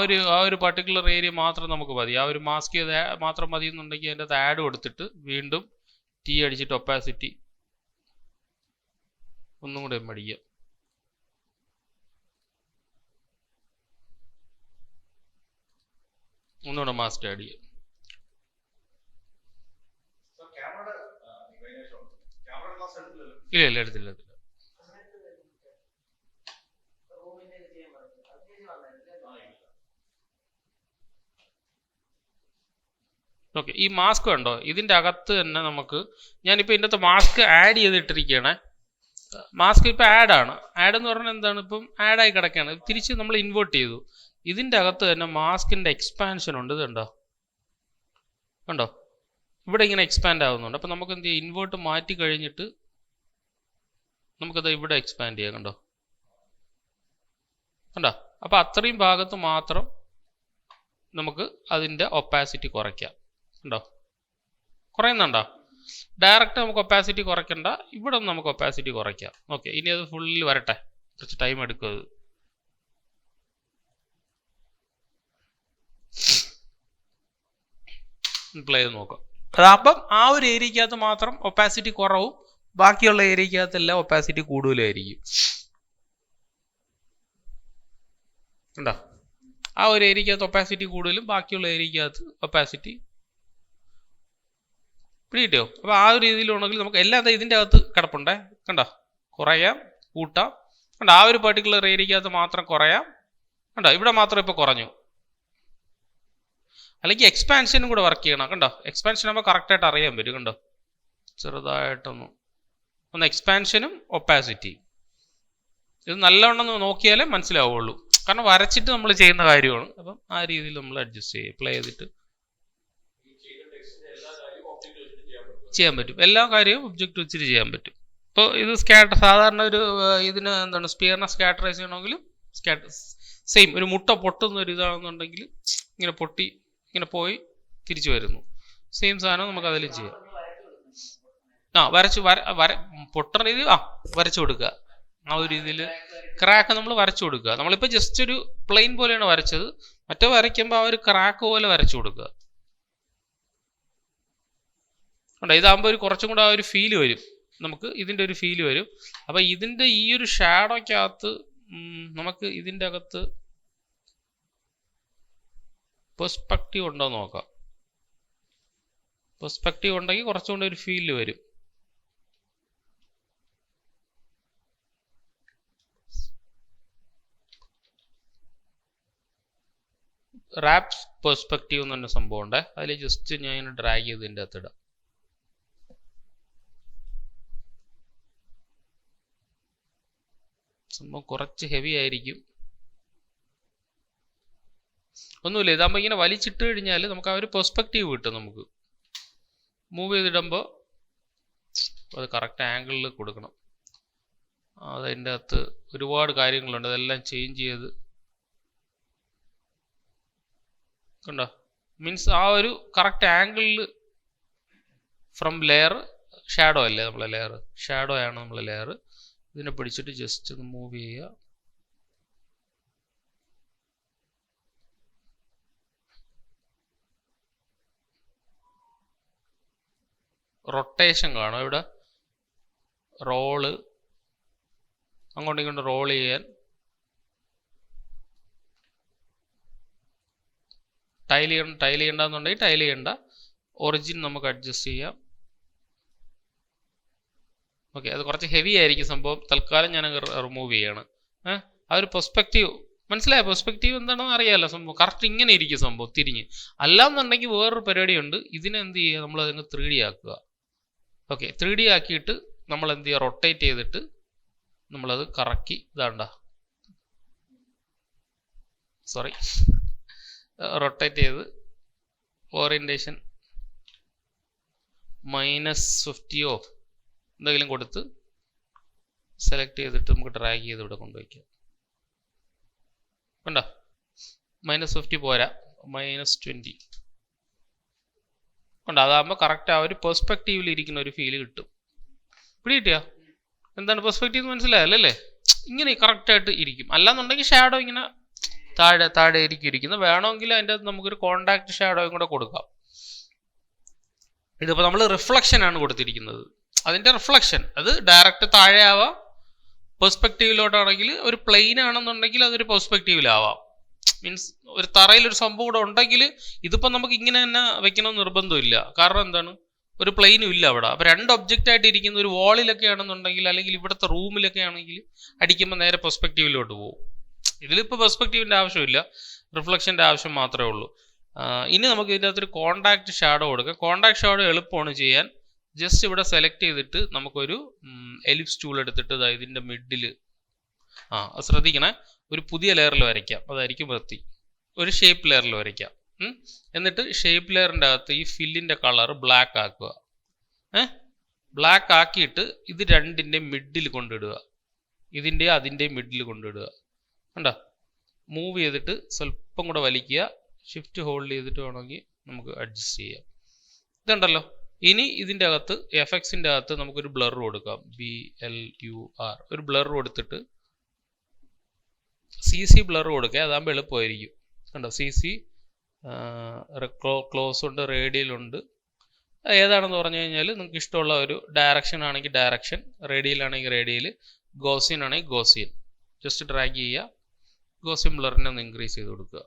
ഒരു പർട്ടിക്കുലർ ഏരിയ മാത്രം നമുക്ക് മതി, ആ ഒരു മാസ്ക് ചെയ്ത് മാത്രം മതി എന്നുണ്ടെങ്കിൽ അതിൻ്റെ അകത്ത് ആഡ് കൊടുത്തിട്ട് വീണ്ടും ടി അടിച്ചിട്ട് ഒപ്പാസിറ്റി ഒന്നും കൂടെ അടിക്കുക. ഒന്നുകൂടെ മാസ്ക് ആഡ് ചെയ്യുക. ഇല്ല എടുത്തില്ല. ഓക്കെ, ഈ മാസ്ക് കണ്ടോ, ഇതിൻ്റെ അകത്ത് തന്നെ നമുക്ക്, ഞാനിപ്പോൾ ഇതിൻ്റെ അകത്ത് മാസ്ക് ആഡ് ചെയ്തിട്ടിരിക്കുകയാണ്. മാസ്ക് ഇപ്പോൾ ആഡാണ്. ആഡ് എന്ന് പറഞ്ഞാൽ എന്താണ്, ഇപ്പം ആഡായി കിടക്കുകയാണ്. തിരിച്ച് നമ്മൾ ഇൻവേർട്ട് ചെയ്തു. ഇതിൻ്റെ അകത്ത് തന്നെ മാസ്കിൻ്റെ എക്സ്പാൻഷൻ ഉണ്ട്. ഇതുണ്ടോ, കണ്ടോ, ഇവിടെ ഇങ്ങനെ എക്സ്പാൻഡ് ആവുന്നുണ്ട്. അപ്പം നമുക്ക് എന്ത് ചെയ്യാം, ഇൻവേർട്ട് മാറ്റി കഴിഞ്ഞിട്ട് നമുക്കത് ഇവിടെ എക്സ്പാൻഡ് ചെയ്യാം. കണ്ടോ, അപ്പോൾ അത്രയും ഭാഗത്ത് മാത്രം നമുക്ക് അതിൻ്റെ ഒപ്പാസിറ്റി കുറയ്ക്കാം. ഉണ്ടോ, കുറയുന്നുണ്ടോ? ഡയറക്റ്റ് നമുക്ക് ഒപ്പാസിറ്റി കുറയ്ക്കണ്ട, ഇവിടെ നമുക്ക് ഒപ്പാസിറ്റി കുറയ്ക്കാം. ഓക്കെ, ഇനി അത് ഫുള്ളിൽ വരട്ടെ, കുറച്ച് ടൈം എടുക്കും അത്. പ്ലേ ചെയ്ത് നോക്കാം. അതാകുമ്പം ആ ഒരു ഏരിയക്കകത്ത് മാത്രം ഒപ്പാസിറ്റി കുറവും, ബാക്കിയുള്ള ഏരിയക്കകത്തെല്ലാം ഒപ്പാസിറ്റി കൂടുതലായിരിക്കും. ഉണ്ടോ, ആ ഒരു ഏരിയക്കകത്ത് ഒപ്പാസിറ്റി കൂടുതലും, ബാക്കിയുള്ള ഏരിയക്കകത്ത് ഒപ്പാസിറ്റി പിടികിട്ടോ. അപ്പോൾ ആ ഒരു രീതിയിലുണ്ടെങ്കിൽ നമുക്ക് എല്ലാം ഇതിൻ്റെ അകത്ത് കിടപ്പുണ്ടേ. കണ്ടോ, കുറയാം, കൂട്ടാം. കണ്ടോ, ആ ഒരു പർട്ടിക്കുലർ ഏരിയക്കകത്ത് മാത്രം കുറയാം. കണ്ടോ, ഇവിടെ മാത്രം ഇപ്പോൾ കുറഞ്ഞു. അല്ലെങ്കിൽ എക്സ്പാൻഷനും കൂടെ വർക്ക് ചെയ്യണം. കണ്ടോ, എക്സ്പാൻഷൻ ആകുമ്പോൾ കറക്റ്റായിട്ട് അറിയാൻ പറ്റും. കണ്ടോ, ചെറുതായിട്ടൊന്ന് എക്സ്പാൻഷനും ഒപ്പാസിറ്റി ഇത് നല്ലവണ്ണം നോക്കിയാലേ മനസ്സിലാവുള്ളൂ. കാരണം വരച്ചിട്ട് നമ്മൾ ചെയ്യുന്ന കാര്യമാണ്. അപ്പം ആ രീതിയിൽ നമ്മൾ അഡ്ജസ്റ്റ് ചെയ്യുക. പ്ലേ ചെയ്തിട്ട് ചെയ്യാൻ പറ്റും. എല്ലാ കാര്യവും ഒബ്ജക്റ്റ് വെച്ചിട്ട് ചെയ്യാൻ പറ്റും. ഇപ്പോൾ ഇത് സാധാരണ ഒരു ഇതിന് എന്താണ്, സ്പിയറിനെ സ്കാറ്ററൈസ് ചെയ്യണമെങ്കിലും സെയിം ഒരു മുട്ട പൊട്ടുന്ന ഒരു ഇതാണെന്നുണ്ടെങ്കിൽ ഇങ്ങനെ പൊട്ടി ഇങ്ങനെ പോയി തിരിച്ചു വരുന്നു. സെയിം സാധനം നമുക്ക് അതിലും ചെയ്യാം. പൊട്ടണ രീതി വരച്ചു കൊടുക്കുക. ആ ഒരു രീതിയിൽ ക്രാക്ക് നമ്മൾ വരച്ചു കൊടുക്കുക. നമ്മളിപ്പോൾ ജസ്റ്റ് ഒരു പ്ലെയിൻ പോലെയാണ് വരച്ചത്. മറ്റേ വരയ്ക്കുമ്പോൾ ആ ഒരു ക്രാക്ക് പോലെ വരച്ചു കൊടുക്കുക. ഇതാകുമ്പോൾ ഒരു കുറച്ചും കൂടെ ആ ഒരു ഫീല് വരും, നമുക്ക് ഇതിൻ്റെ ഒരു ഫീല് വരും. അപ്പം ഇതിൻ്റെ ഈ ഒരു ഷാഡോയ്ക്കകത്ത് നമുക്ക് ഇതിൻ്റെ അകത്ത് പെർസ്പെക്റ്റീവ് ഉണ്ടോ നോക്കാം. പെർസ്പെക്റ്റീവ് ഉണ്ടെങ്കിൽ കുറച്ചും കൂടെ ഒരു ഫീല് വരും. റാപ്സ് പെർസ്പെക്റ്റീവ് എന്ന് പറഞ്ഞ സംഭവം ഉണ്ട്. അതിൽ ജസ്റ്റ് ഞാൻ ഇങ്ങനെ ഡ്രാഗ് ചെയ്ത് ഇതിൻ്റെ അകത്ത് ഇടാം. സംഭവം കുറച്ച് ഹെവി ആയിരിക്കും. ഒന്നുമില്ല, ഇതാകുമ്പോൾ ഇങ്ങനെ വലിച്ചിട്ട് കഴിഞ്ഞാൽ നമുക്ക് ആ ഒരു പെർസ്പെക്റ്റീവ് കിട്ടും. നമുക്ക് മൂവ് ചെയ്തിടുമ്പോൾ അത് കറക്റ്റ് ആംഗിളിൽ കൊടുക്കണം. അതിൻ്റെ അകത്ത് ഒരുപാട് കാര്യങ്ങളുണ്ട്, അതെല്ലാം ചേഞ്ച് ചെയ്ത് കണ്ടോ, മീൻസ് ആ ഒരു കറക്റ്റ് ആംഗിളിൽ ഫ്രം ലെയർ ഷാഡോ അല്ലേ നമ്മളെ ലെയർ, ഷാഡോ ആണ് നമ്മളെ ലെയർ. ഇതിനെ പിടിച്ചിട്ട് ജസ്റ്റ് ഒന്ന് മൂവ് ചെയ്യുക. റൊട്ടേഷൻ കാണും. ഇവിടെ റോള് അങ്ങോട്ടും ഇങ്ങോട്ടും റോൾ ചെയ്യാൻ ടൈൽ ചെയ്യണ്ടെന്നുണ്ടെങ്കിൽ ടൈൽ ചെയ്യണ്ട. ഒറിജിൻ നമുക്ക് അഡ്ജസ്റ്റ് ചെയ്യാം. ഓക്കെ, അത് കുറച്ച് ഹെവി ആയിരിക്കും സംഭവം. തൽക്കാലം ഞാൻ റിമൂവ് ചെയ്യാണ്. ആ ഒരു പെർസ്പെക്റ്റീവ് മനസ്സിലായ? പെർസ്പെക്റ്റീവ് എന്താണെന്ന് അറിയാമല്ലോ. സംഭവം കറക്റ്റ് ഇങ്ങനെ ഇരിക്കും സംഭവം തിരിഞ്ഞ്. അല്ലാന്നുണ്ടെങ്കിൽ വേറൊരു പരിപാടിയുണ്ട്. ഇതിനെ എന്ത് ചെയ്യുക, നമ്മൾ അതിന് 3D ആക്കുക. ഓക്കെ, 3D ആക്കിയിട്ട് നമ്മൾ എന്ത് ചെയ്യുക, റൊട്ടേറ്റ് ചെയ്തിട്ട് നമ്മളത് കറക്കി റൊട്ടേറ്റ് ചെയ്ത് ഓറിയന്റേഷൻ -50 എന്തെങ്കിലും കൊടുത്ത് സെലക്ട് ചെയ്തിട്ട് നമുക്ക് ഡ്രാഗ് ചെയ്ത് ഇവിടെ കൊണ്ടുവയ്ക്കാം. കണ്ടോ, -50 പോരാ, -20 കണ്ടോ. അതാകുമ്പോൾ കറക്റ്റ് ആ ഒരു പെർസ്പെക്റ്റീവിൽ ഇരിക്കുന്ന ഒരു ഫീല് കിട്ടും. പിടികിട്ടിയാ എന്താണ് പെർസ്പെക്റ്റീവ് മനസ്സിലായല്ലേ? ഇങ്ങനെ കറക്റ്റായിട്ട് ഇരിക്കും. അല്ലാന്നുണ്ടെങ്കിൽ ഷാഡോ ഇങ്ങനെ താഴെ ഇരിക്കുന്നത്. വേണമെങ്കിൽ അതിൻ്റെ അകത്ത് നമുക്കൊരു കോണ്ടാക്ട് ഷാഡോയും കൂടെ കൊടുക്കാം. ഇതിപ്പോൾ നമ്മൾ റിഫ്ലക്ഷൻ ആണ് കൊടുത്തിരിക്കുന്നത്. അതിൻ്റെ റിഫ്ലക്ഷൻ അത് ഡയറക്റ്റ് താഴെ ആവാം. പെർസ്പെക്റ്റീവിലോട്ടാണെങ്കിൽ ഒരു പ്ലെയിൻ ആണെന്നുണ്ടെങ്കിൽ അതൊരു പെർസ്പെക്റ്റീവിലാവാം. മീൻസ് ഒരു തറയിലൊരു സംഭവം കൂടെ ഉണ്ടെങ്കിൽ ഇതിപ്പോൾ നമുക്ക് ഇങ്ങനെ തന്നെ വെക്കണമെന്ന് നിർബന്ധമില്ല. കാരണം എന്താണ്, ഒരു പ്ലെയിനും ഇല്ല അവിടെ. അപ്പോൾ 2 ഒബ്ജക്റ്റ് ആയിട്ട് ഇരിക്കുന്ന ഒരു വാളിലൊക്കെ ആണെന്നുണ്ടെങ്കിൽ, അല്ലെങ്കിൽ ഇവിടുത്തെ റൂമിലൊക്കെ ആണെങ്കിൽ അടിക്കുമ്പോൾ നേരെ പെർസ്പെക്റ്റീവിലോട്ട് പോകും. ഇതിലിപ്പോൾ പെർസ്പെക്റ്റീവിൻ്റെ ആവശ്യമില്ല, റിഫ്ലക്ഷൻ്റെ ആവശ്യം മാത്രമേ ഉള്ളൂ. ഇനി നമുക്ക് ഇതിൻ്റെ അകത്തൊരു കോണ്ടാക്ട് ഷാഡോ കൊടുക്കാം. കോണ്ടാക്ട് ഷാഡോ എളുപ്പമാണ് ചെയ്യാൻ. ജസ്റ്റ് ഇവിടെ സെലക്ട് ചെയ്തിട്ട് നമുക്കൊരു എലിപ്സ് ടൂൾ എടുത്തിട്ട് ഇതിൻ്റെ മിഡിൽ ശ്രദ്ധിക്കണേ, ഒരു പുതിയ ലെയറിൽ വരയ്ക്കാം. അതായിരിക്കും വൃത്തി. ഒരു ഷേപ്പ് ലെയറിൽ വരയ്ക്കാം. എന്നിട്ട് ഷേപ്പ് ലെയറിൻ്റെ അകത്ത് ഈ ഫില്ലിൻ്റെ കളർ ബ്ലാക്ക് ആക്കുക. ബ്ലാക്ക് ആക്കിയിട്ട് ഇത് രണ്ടിൻ്റെ മിഡിൽ കൊണ്ടിടുക. ഇതിൻ്റെ അതിൻ്റെ മിഡിൽ കൊണ്ടിടുക. കണ്ടോ, മൂവ് ചെയ്തിട്ട് സ്വല്പം കൂടെ വലിക്കുക. ഷിഫ്റ്റ് ഹോൾഡ് ചെയ്തിട്ട് വേണമെങ്കിൽ നമുക്ക് അഡ്ജസ്റ്റ് ചെയ്യാം. ഇതുണ്ടല്ലോ. ഇനി ഇതിൻ്റെ അകത്ത് എഫക്ട്സിൻ്റെ അകത്ത് നമുക്കൊരു ബ്ലർ കൊടുക്കാം. BLUR ഒരു ബ്ലർ കൊടുത്തിട്ട് CC ബ്ലർ കൊടുക്കുക. അതാകുമ്പോൾ എളുപ്പമായിരിക്കും. കണ്ടോ, CC ക്ലോസ് ഉണ്ട്, റേഡിയൽ ഉണ്ട്. ഏതാണെന്ന് പറഞ്ഞു കഴിഞ്ഞാൽ നിങ്ങൾക്ക് ഇഷ്ടമുള്ള ഒരു ഡയറക്ഷൻ ആണെങ്കിൽ ഡയറക്ഷൻ, റേഡിയൽ ആണെങ്കിൽ റേഡിയൽ, ഗോസിയൻ ആണെങ്കിൽ ഗോസിയൻ. ജസ്റ്റ് ഡ്രാഗ് ചെയ്യുക. ഗോസിയൻ ബ്ലറിനെ ഒന്ന് ഇൻക്രീസ് ചെയ്ത് കൊടുക്കുക.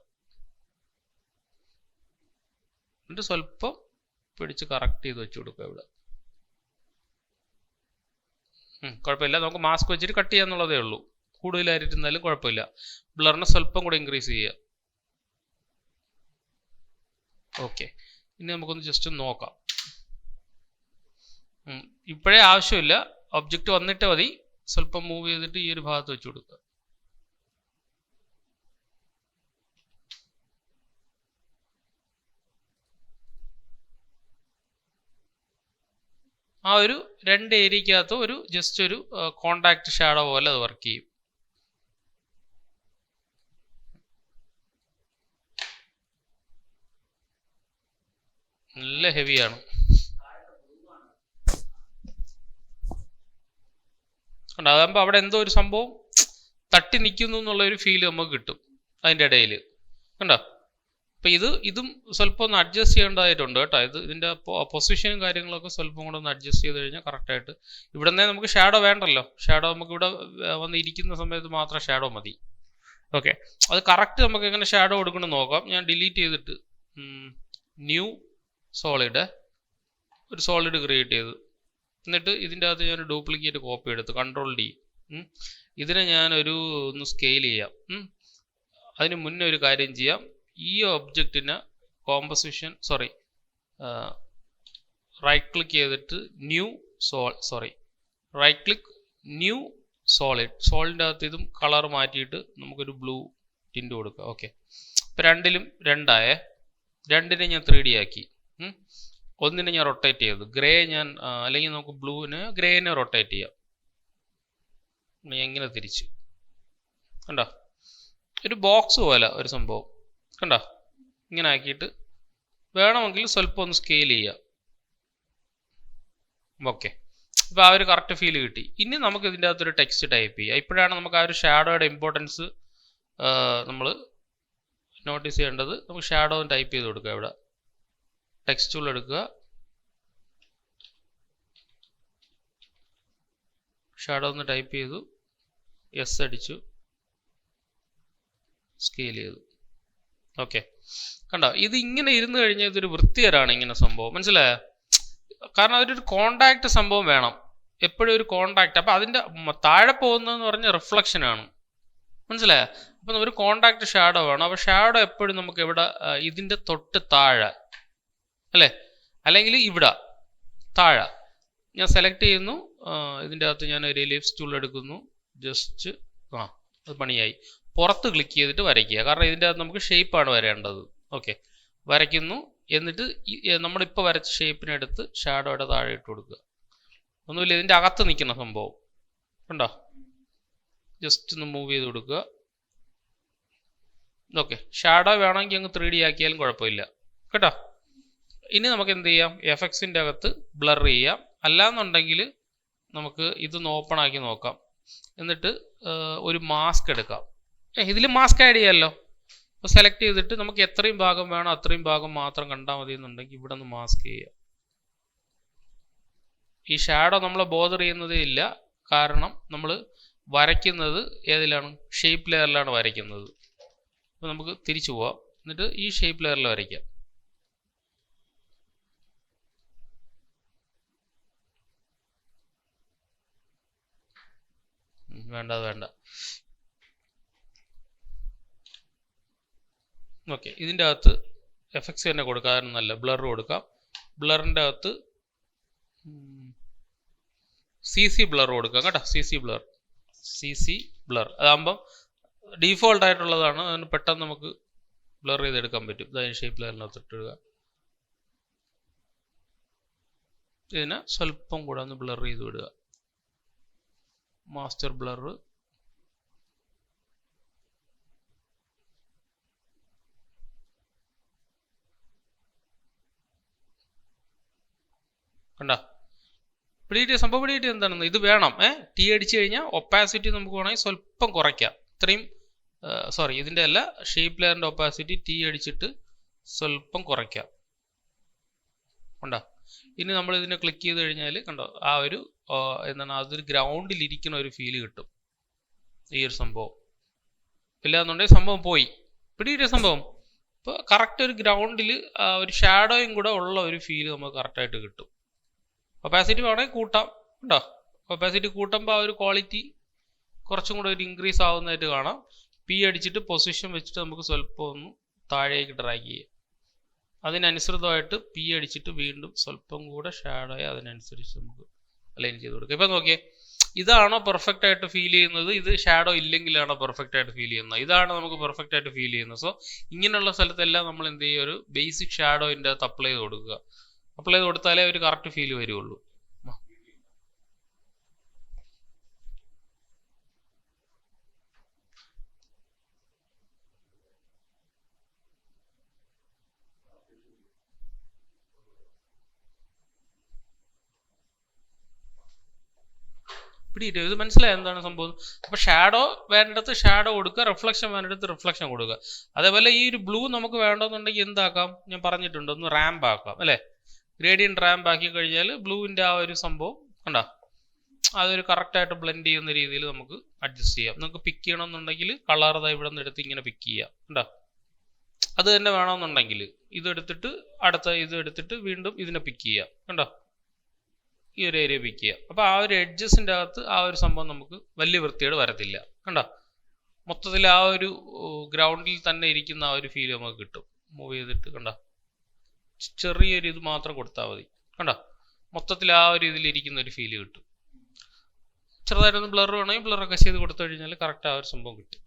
എന്നിട്ട് സ്വല്പം പിടിച്ച് കറക്റ്റ് ചെയ്ത് വെച്ച് കൊടുക്കുക ഇവിടെ. കുഴപ്പമില്ല, നമുക്ക് മാസ്ക് വെച്ചിട്ട് കട്ട് ചെയ്യാന്നുള്ളതേ ഉള്ളൂ. കൂടുതലായിരുന്നാലും കുഴപ്പമില്ല. ബ്ലറിനെ സ്വല്പം കൂടെ ഇൻക്രീസ് ചെയ്യുക. ഓക്കെ, ഇനി നമുക്കൊന്ന് ജസ്റ്റ് നോക്കാം. ഇപ്പോഴേ ആവശ്യമില്ല, ഒബ്ജക്റ്റ് വന്നിട്ട് മതി. സ്വല്പം മൂവ് ചെയ്തിട്ട് ഈ ഒരു ഭാഗത്ത് വെച്ച് കൊടുക്കുക. ആ ഒരു 2 ഏരിയക്കകത്ത് ഒരു ജസ്റ്റ് ഒരു കോണ്ടാക്ട് ഷാഡോ പോലെ അത് വർക്ക് ചെയ്യും. നല്ല ഹെവിയാണ്. അതാകുമ്പോൾ അവിടെ എന്തോ ഒരു സംഭവം തട്ടി നിൽക്കുന്നു എന്നുള്ള ഒരു ഫീല് നമുക്ക് കിട്ടും അതിൻ്റെ ഇടയിൽ. കണ്ടോ, അപ്പം ഇതും സ്വല്പം ഒന്ന് അഡ്ജസ്റ്റ് ചെയ്യേണ്ടതായിട്ടുണ്ട് കേട്ടോ. ഇതിൻ്റെ പൊസിഷനും കാര്യങ്ങളൊക്കെ സ്വല്പം കൂടെ ഒന്ന് അഡ്ജസ്റ്റ് ചെയ്ത് കഴിഞ്ഞാൽ കറക്റ്റായിട്ട്. ഇവിടെ നിന്നേ നമുക്ക് ഷാഡോ വേണ്ടല്ലോ. ഷാഡോ നമുക്ക് ഇവിടെ വന്ന് ഇരിക്കുന്ന സമയത്ത് മാത്രം ഷാഡോ മതി. ഓക്കെ, അത് കറക്റ്റ് നമുക്ക് എങ്ങനെ ഷാഡോ കൊടുക്കണം നോക്കാം. ഞാൻ ഡിലീറ്റ് ചെയ്തിട്ട് ന്യൂ സോളിഡ് ഒരു സോളിഡ് ക്രിയേറ്റ് ചെയ്തു. എന്നിട്ട് ഇതിൻ്റെ അകത്ത് ഞാനൊരു ഡ്യൂപ്ലിക്കേറ്റ് കോപ്പി എടുത്ത് Ctrl+D. ഇതിനെ ഞാനൊരു ഒന്ന് സ്കെയിൽ ചെയ്യാം. അതിന് മുന്നേ ഒരു കാര്യം ചെയ്യാം. ഈ ഒബ്ജക്റ്റിന് കോമ്പസിഷൻ റൈറ്റ് ക്ലിക്ക് ചെയ്തിട്ട് റൈറ്റ് ക്ലിക്ക് ന്യൂ സോളിഡിൻ്റെ അകത്ത് ഇതും കളർ മാറ്റിയിട്ട് നമുക്കൊരു ബ്ലൂ ടിൻറ്റ് കൊടുക്കുക. ഓക്കെ, ഇപ്പം രണ്ടിലും 2 ആയേ. 2നെ ഞാൻ 3D ആക്കി. ഒന്നിനെ ഞാൻ റൊട്ടേറ്റ് ചെയ്തു. ഗ്രേ ഞാൻ അല്ലെങ്കിൽ നമുക്ക് ഗ്രേനെ റൊട്ടേറ്റ് ചെയ്യാം. എങ്ങനെ തിരിച്ചു കണ്ടോ, ഒരു ബോക്സ് പോലെ ഒരു സംഭവം കണ്ടോ. ഇങ്ങനെ ആക്കിയിട്ട് വേണമെങ്കിൽ സ്വല്പം ഒന്ന് സ്കെയിൽ ചെയ്യാം. ഓക്കെ, ഇപ്പോൾ ആ ഒരു കറക്റ്റ് ഫീൽ കിട്ടി. ഇനി നമുക്ക് ഇതിൻ്റെ അകത്തൊരു ടെക്സ്റ്റ് ടൈപ്പ് ചെയ്യാം. ഇപ്പോഴാണ് നമുക്ക് ആ ഒരു ഷാഡോയുടെ ഇമ്പോർട്ടൻസ് നമ്മൾ നോട്ടീസ് ചെയ്യേണ്ടത്. നമുക്ക് ഷാഡോ ടൈപ്പ് ചെയ്ത് കൊടുക്കുക. ഇവിടെ ടെക്സ്റ്റ് ടൂൾ എടുക്കുക. ഷാഡോ ഒന്ന് ടൈപ്പ് ചെയ്തു, എസ് അടിച്ചു, സ്കെയിൽ ചെയ്തു. ഓക്കെ, കണ്ടോ? ഇത് ഇങ്ങനെ ഇരുന്ന് കഴിഞ്ഞാൽ ഇതൊരു വൃത്തികരാണ് ഇങ്ങനെ സംഭവം, മനസ്സിലായോ? കാരണം അതിലൊരു കോണ്ടാക്ട് സംഭവം വേണം, എപ്പോഴും ഒരു കോണ്ടാക്ട്. അപ്പം അതിൻ്റെ താഴെ പോകുന്നതെന്ന് പറഞ്ഞാൽ റിഫ്ലക്ഷനാണ്, മനസ്സിലായോ? അപ്പം ഒരു കോണ്ടാക്ട് ഷാഡോ വേണം. അപ്പോൾ ഷാഡോ എപ്പോഴും നമുക്ക് ഇവിടെ ഇതിൻ്റെ തൊട്ട് താഴെ അല്ലേ, അല്ലെങ്കിൽ ഇവിടെ താഴെ ഞാൻ സെലക്ട് ചെയ്യുന്നു. ഇതിൻ്റെ അകത്ത് ഞാൻ ഒരു എലിപ്സ് ടൂൾ എടുക്കുന്നു, ജസ്റ്റ് അത് പണിയായി. പുറത്ത് ക്ലിക്ക് ചെയ്തിട്ട് വരയ്ക്കുക, കാരണം ഇതിൻ്റെ അകത്ത് നമുക്ക് ഷേപ്പാണ് വരേണ്ടത്. ഓക്കെ, വരയ്ക്കുന്നു. എന്നിട്ട് നമ്മളിപ്പോൾ വരച്ച ഷേപ്പിനെടുത്ത് ഷാഡോയുടെ താഴെ ഇട്ട് കൊടുക്കുക. ഒന്നുമില്ല, ഇതിൻ്റെ അകത്ത് നിൽക്കുന്ന സംഭവം കണ്ടോ? ജസ്റ്റ് ഒന്ന് മൂവ് ചെയ്ത് കൊടുക്കുക. ഓക്കെ, ഷാഡോ വേണമെങ്കിൽ അങ്ങ് 3D ആക്കിയാലും കുഴപ്പമില്ല കേട്ടോ. ഇനി നമുക്ക് എന്ത് ചെയ്യാം, എഫക്ട്സിൻ്റെ അകത്ത് ബ്ലർ ചെയ്യാം. അല്ലാന്നുണ്ടെങ്കിൽ നമുക്ക് ഇതൊന്ന് ഓപ്പൺ ആക്കി നോക്കാം. എന്നിട്ട് ഒരു മാസ്ക് എടുക്കാം. ഇതിൽ മാസ്ക് ആഡ് ചെയ്യാമല്ലോ. അപ്പോൾ സെലക്ട് ചെയ്തിട്ട് നമുക്ക് എത്രയും ഭാഗം വേണോ അത്രയും ഭാഗം മാത്രം കണ്ടാൽ മതി എന്നുണ്ടെങ്കിൽ ഇവിടെ നിന്ന് മാസ്ക് ചെയ്യുക. ഈ ഷാഡോ നമ്മളെ ബോദർ ചെയ്യുന്നതേ ഇല്ല, കാരണം നമ്മൾ വരയ്ക്കുന്നത് ഏതിലാണ്? ഷേപ്പ് ലെയറിലാണ് വരയ്ക്കുന്നത്. അപ്പോൾ നമുക്ക് തിരിച്ചു പോവാം, എന്നിട്ട് ഈ ഷേപ്പ് ലെയറിൽ വരയ്ക്കാം. വേണ്ട, അത് വേണ്ട. ഓക്കെ, ഇതിൻ്റെ അകത്ത് എഫക്ട്സ് തന്നെ കൊടുക്കാം, നല്ല ബ്ലർ കൊടുക്കാം. ബ്ലറിൻ്റെ അകത്ത് CC ബ്ലർ കൊടുക്കാം കേട്ടോ. CC ബ്ലർ അതാകുമ്പം ഡീഫോൾട്ട് ആയിട്ടുള്ളതാണ്, അതിന് പെട്ടെന്ന് നമുക്ക് ബ്ലർ ചെയ്തെടുക്കാൻ പറ്റും. അതിന് ഷേപ്പ് ലെയറിനകത്ത് ഇട്ടിടുക. ഇതിനെ സ്വല്പം കൂടെ ഒന്ന് ബ്ലർ ചെയ്ത് വിടുക. മാസ്റ്റർ ബ്ലർ, കണ്ട? പിടികിട്ടിയ സംഭവം, പിടികിട്ടിയ എന്താണെന്ന്? ഇത് വേണം. ടി അടിച്ചു കഴിഞ്ഞാൽ ഒപ്പാസിറ്റി നമുക്ക് വേണമെങ്കിൽ സ്വല്പം കുറയ്ക്കാം. ഇത്രയും ഇതിൻ്റെ അല്ല, ഷേപ്പ് ലെയറിൻ്റെ ഒപ്പാസിറ്റി ടി അടിച്ചിട്ട് സ്വല്പം കുറയ്ക്കാം. കണ്ടോ? ഇനി നമ്മൾ ഇതിനെ ക്ലിക്ക് ചെയ്ത് കഴിഞ്ഞാൽ കണ്ടോ, ആ ഒരു എന്താണ്, അതൊരു ഗ്രൗണ്ടിൽ ഇരിക്കുന്ന ഒരു ഫീല് കിട്ടും ഈ ഒരു സംഭവം. ഇല്ലാന്നുണ്ടെങ്കിൽ സംഭവം പോയി. പിടികിട്ടിയ സംഭവം. ഇപ്പോൾ കറക്റ്റ് ഒരു ഗ്രൗണ്ടിൽ ഒരു ഷാഡോയും കൂടെ ഉള്ള ഒരു ഫീല് നമുക്ക് കറക്റ്റായിട്ട് കിട്ടും. ഒപ്പാസിറ്റി വേണമെങ്കിൽ കൂട്ടാം കേട്ടോ. ഒപ്പാസിറ്റി കൂട്ടുമ്പോൾ ആ ഒരു ക്വാളിറ്റി കുറച്ചും കൂടെ ഒരു ഇൻക്രീസ് ആവുന്നതായിട്ട് കാണാം. പി അടിച്ചിട്ട് പൊസിഷൻ വെച്ചിട്ട് നമുക്ക് സ്വല്പം ഒന്ന് താഴേക്ക് ഡ്രാഗ് ചെയ്യാം. അതിനനുസൃതമായിട്ട് പി അടിച്ചിട്ട് വീണ്ടും സ്വല്പം കൂടെ ഷാഡോയെ അതിനനുസരിച്ച് നമുക്ക് അലൈൻ ചെയ്ത് കൊടുക്കുക. ഇപ്പം നോക്കിയേ, ഇതാണോ പെർഫെക്റ്റ് ആയിട്ട് ഫീൽ ചെയ്യുന്നത്? ഇത് ഷാഡോ ഇല്ലെങ്കിലാണോ പെർഫെക്റ്റ് ആയിട്ട് ഫീൽ ചെയ്യുന്നത്? ഇതാണ് നമുക്ക് പെർഫെക്റ്റ് ആയിട്ട് ഫീൽ ചെയ്യുന്നത്. സോ ഇങ്ങനെയുള്ള സ്ഥലത്തെല്ലാം നമ്മൾ എന്ത് ചെയ്യുക, ഒരു ബേസിക് ഷാഡോയിൻ്റെ അകത്ത് അപ്ലൈ ചെയ്ത് കൊടുക്കുക. അപ്ലൈ ചെയ്ത് കൊടുത്താലേ ഒരു കറക്റ്റ് ഫീൽ വരുള്ളൂ. പിടിയിട്ട് ഇത് മനസ്സിലായി എന്താണ് സംഭവം? അപ്പോൾ ഷാഡോ വേണ്ടിടത്ത് ഷാഡോ കൊടുക്കുക, റിഫ്ലക്ഷൻ വേണ്ടിടത്ത് റിഫ്ലക്ഷൻ കൊടുക്കുക. അതേപോലെ ഈ ഒരു ബ്ലൂ നമുക്ക് വേണമെന്നുണ്ടെങ്കിൽ എന്താക്കാം, ഞാൻ പറഞ്ഞിട്ടുണ്ട്, ഒന്ന് റാമ്പ് ആക്കാം അല്ലേ. ഗ്രേഡിയൻറ്റ് റാമ്പ് ആക്കി കഴിഞ്ഞാൽ ബ്ലൂവിൻ്റെ ആ ഒരു സംഭവം കണ്ടോ, അതൊരു കറക്റ്റായിട്ട് ബ്ലെൻഡ് ചെയ്യുന്ന രീതിയിൽ നമുക്ക് അഡ്ജസ്റ്റ് ചെയ്യാം. നമുക്ക് പിക്ക് ചെയ്യണമെന്നുണ്ടെങ്കിൽ കളർ ഇവിടെ നിന്ന് എടുത്ത് ഇങ്ങനെ പിക്ക് ചെയ്യാം കണ്ടോ. അത് തന്നെ വേണമെന്നുണ്ടെങ്കിൽ ഇതെടുത്തിട്ട് അടുത്ത ഇതെടുത്തിട്ട് വീണ്ടും ഇതിനെ പിക്ക് ചെയ്യാം കണ്ടോ, ഈ ഒരു ഏരിയ പിക്ക് ചെയ്യാം. അപ്പോൾ ആ ഒരു എഡ്ജസിൻ്റെ അകത്ത് ആ ഒരു സംഭവം നമുക്ക് വലിയ വൃത്തിയോട് വരത്തില്ല കണ്ടോ. മൊത്തത്തിൽ ആ ഒരു ഗ്രൗണ്ടിൽ തന്നെ ഇരിക്കുന്ന ആ ഒരു ഫീൽ നമുക്ക് കിട്ടും. മൂവ് ചെയ്തിട്ട് കണ്ടോ, ചെറിയൊരു ഇത് മാത്രം കൊടുത്താൽ മതി കണ്ടോ, മൊത്തത്തിൽ ആ ഒരു ഇതിലിരിക്കുന്ന ഒരു ഫീല് കിട്ടും. ചെറുതായിട്ടൊന്ന് ബ്ലർ വേണമെങ്കിൽ ബ്ലറൊക്കെ ചെയ്ത് കൊടുത്തു കഴിഞ്ഞാൽ കറക്റ്റ് ആ ഒരു സംഭവം കിട്ടും.